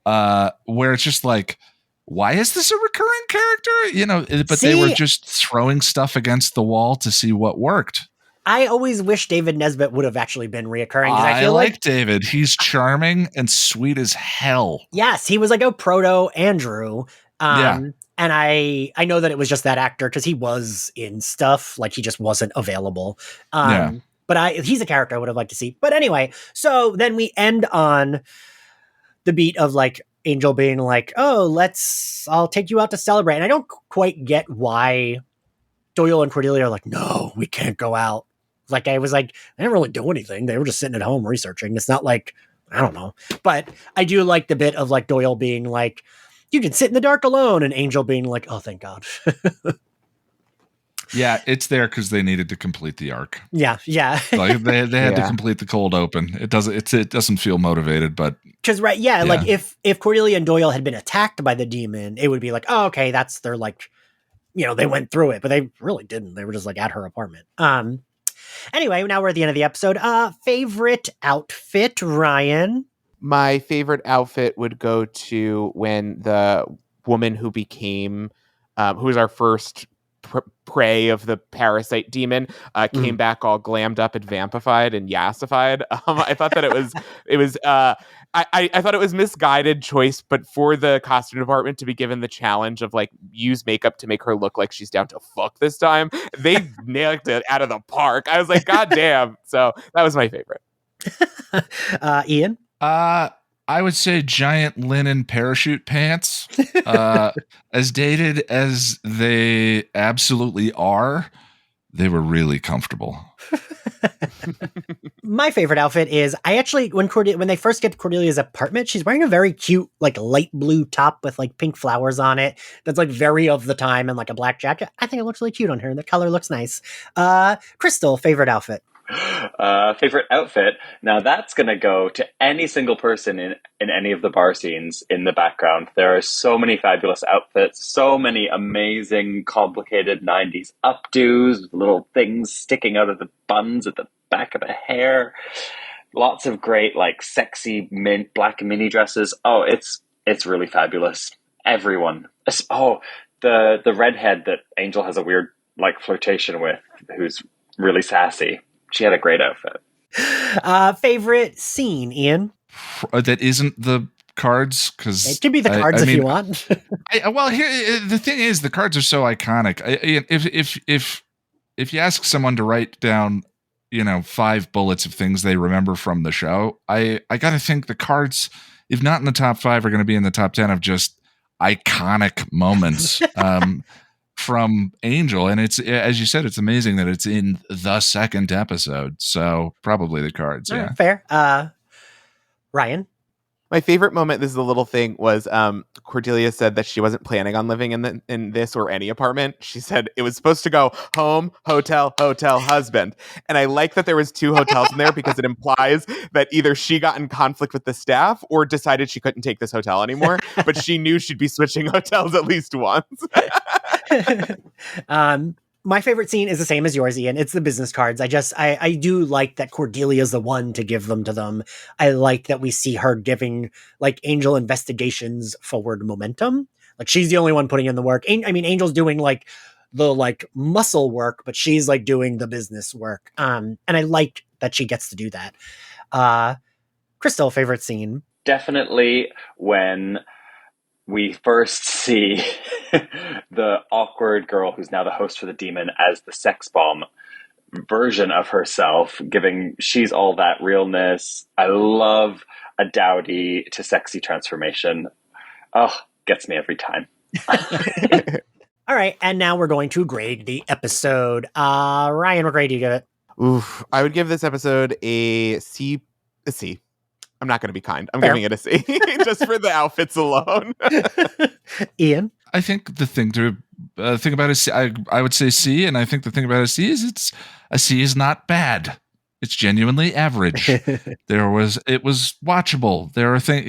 where it's just like, why is this a recurring character? But they were just throwing stuff against the wall to see what worked. I always wish David Nesbitt would have actually been reoccurring. I feel like David. He's charming and sweet as hell. Yes, he was like a proto Andrew. And I know that it was just that actor because he was in stuff, like he just wasn't available. Yeah. But he's a character I would have liked to see. But anyway, so then we end on the beat of like Angel being like, "Oh, I'll take you out to celebrate." And I don't quite get why Doyle and Cordelia are like, "No, we can't go out." Like I was like, they didn't really do anything. They were just sitting at home researching. It's not like, I don't know. But I do like the bit of like Doyle being like, "You can sit in the dark alone," and Angel being like, "Oh, thank God." Yeah, it's there because they needed to complete the arc. Yeah. Like they had to complete the cold open. It doesn't feel motivated, but because like if Cordelia and Doyle had been attacked by the demon, it would be like, oh, okay, that's their like, they went through it, but they really didn't. They were just like at her apartment. Anyway, now we're at the end of the episode. Favorite outfit, Ryan? My favorite outfit would go to when the woman who became, who was our first prey of the parasite demon, came back all glammed up and vampified and yassified. I thought that I thought it was misguided choice, but for the costume department to be given the challenge of like use makeup to make her look like she's down to fuck this time, they nailed it out of the park. I was like, God damn. So that was my favorite. Ian? I would say giant linen parachute pants. As dated as they absolutely are, they were really comfortable. My favorite outfit is when they first get to Cordelia's apartment, she's wearing a very cute like light blue top with like pink flowers on it. That's like very of the time, and like a black jacket. I think it looks really cute on her, and the color looks nice. Crystal, favorite outfit? Favorite outfit. Now that's going to go to any single person in any of the bar scenes in the background. There are so many fabulous outfits, so many amazing, complicated 90s updos, little things sticking out of the buns at the back of the hair. Lots of great, like sexy black mini dresses. Oh, it's really fabulous. Everyone. Oh, the redhead that Angel has a weird like flirtation with, who's really sassy. She had a great outfit. Favorite scene, Ian? That isn't the cards, because it could be the cards if you want. Well, here the thing is, the cards are so iconic. If you ask someone to write down, 5 bullets of things they remember from the show, I got to think the cards, if not in the top 5, are going to be in the top 10 of just iconic moments. From Angel, and it's, as you said, it's amazing that it's in the second episode, so probably the cards. Yeah, fair. Ryan? My favorite moment, this is a little thing, was Cordelia said that she wasn't planning on living in this or any apartment. She said it was supposed to go home, hotel, husband. And I like that there was 2 hotels in there because it implies that either she got in conflict with the staff or decided she couldn't take this hotel anymore. But she knew she'd be switching hotels at least once. My favorite scene is the same as yours, Ian. It's the business cards. I do like that Cordelia's the one to give them to them. I like that we see her giving like Angel investigations forward momentum. Like she's the only one putting in the work. Angel's doing like the like muscle work, but she's like doing the business work. And I like that she gets to do that. Crystal, favorite scene? Definitely when we first see the awkward girl who's now the host for the demon as the sex bomb version of herself, she's all that realness. I love a dowdy to sexy transformation. Oh, gets me every time. All right, and now we're going to grade the episode. Ryan, what grade do you give it? Oof, I would give this episode a C. I'm not going to be kind. I'm giving it a C just for the outfits alone. Ian? I think the thing to think about is I would say C, and I think the thing about a C is a C is not bad. It's genuinely average. It was watchable. There are things,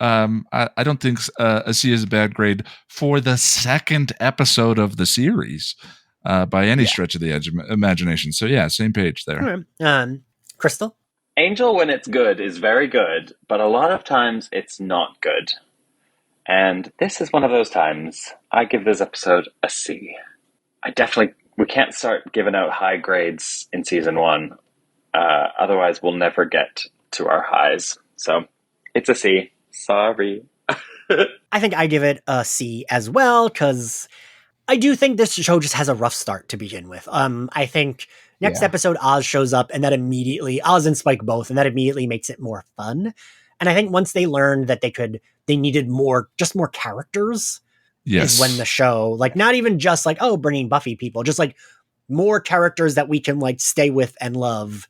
I don't think a C is a bad grade for the second episode of the series by any stretch of the imagination. So yeah, same page there. Crystal? Angel, when it's good, is very good, but a lot of times it's not good. And this is one of those times. I give this episode a C. We can't start giving out high grades in season 1. Otherwise, we'll never get to our highs. So it's a C. Sorry. I think I give it a C as well, because I do think this show just has a rough start to begin with. I think next episode Oz shows up, and that immediately, Oz and Spike both, and that immediately makes it more fun. And I think once they learned that they needed more characters, is when the show, like, not even just like, oh, bringing Buffy people, just like more characters that we can like stay with and love.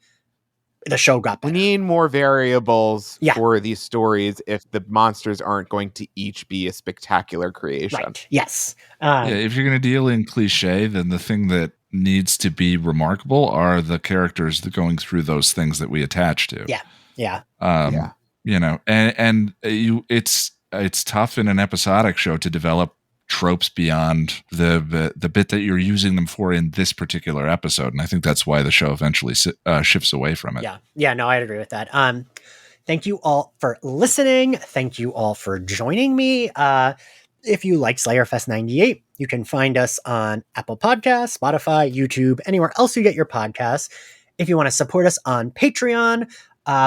The show got better. We need more variables for these stories if the monsters aren't going to each be a spectacular creation. Right. Yes. If you're going to deal in cliche, then the thing that needs to be remarkable are the characters that going through those things that we attach to. Yeah. You know, and it's tough in an episodic show to develop tropes beyond the bit that you're using them for in this particular episode, and I think that's why the show eventually shifts away from it. Yeah, no, I'd agree with that. Thank you all for listening. Thank you all for joining me. If you like Slayerfest 98, you can find us on Apple Podcasts, Spotify, YouTube, anywhere else you get your podcasts. If you want to support us on Patreon,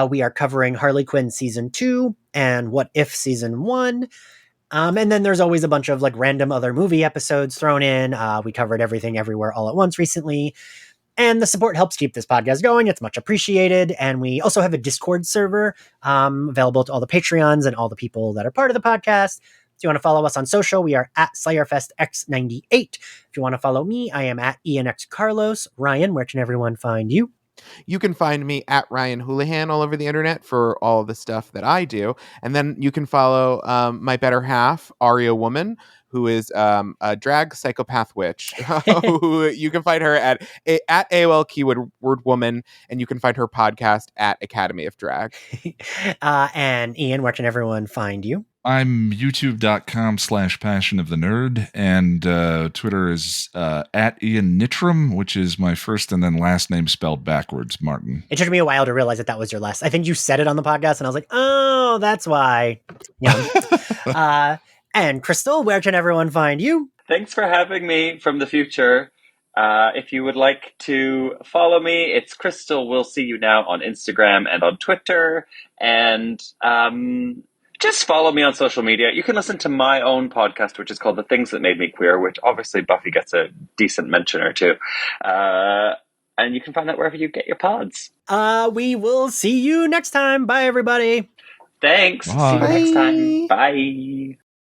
we are covering Harley Quinn Season 2 and What If Season 1. And then there's always a bunch of like random other movie episodes thrown in. We covered Everything Everywhere All at Once recently. And the support helps keep this podcast going. It's much appreciated. And we also have a Discord server available to all the Patreons and all the people that are part of the podcast. If you want to follow us on social, we are at SlayerFestX98. If you want to follow me, I am at ENXCarlos. Ryan, where can everyone find you? You can find me at Ryan Houlihan all over the internet for all the stuff that I do. And then you can follow my better half, Aria Woman, who is a drag psychopath witch. Who you can find her at AOL keyword woman, and you can find her podcast at Academy of Drag. And Ian, where can everyone find you? I'm youtube.com/passion of the nerd, and Twitter is at Ian Nittram, which is my first and then last name spelled backwards, Martin. It took me a while to realize that was your last. I think you said it on the podcast, and I was like, oh, that's why. Yeah. And Crystal, where can everyone find you? Thanks for having me from the future. If you would like to follow me, it's Crystal Will See You Now on Instagram and on Twitter. And just follow me on social media. You can listen to my own podcast, which is called The Things That Made Me Queer, which obviously Buffy gets a decent mention or two. And you can find that wherever you get your pods. We will see you next time. Bye, everybody. Thanks. Bye. See you next time. Bye.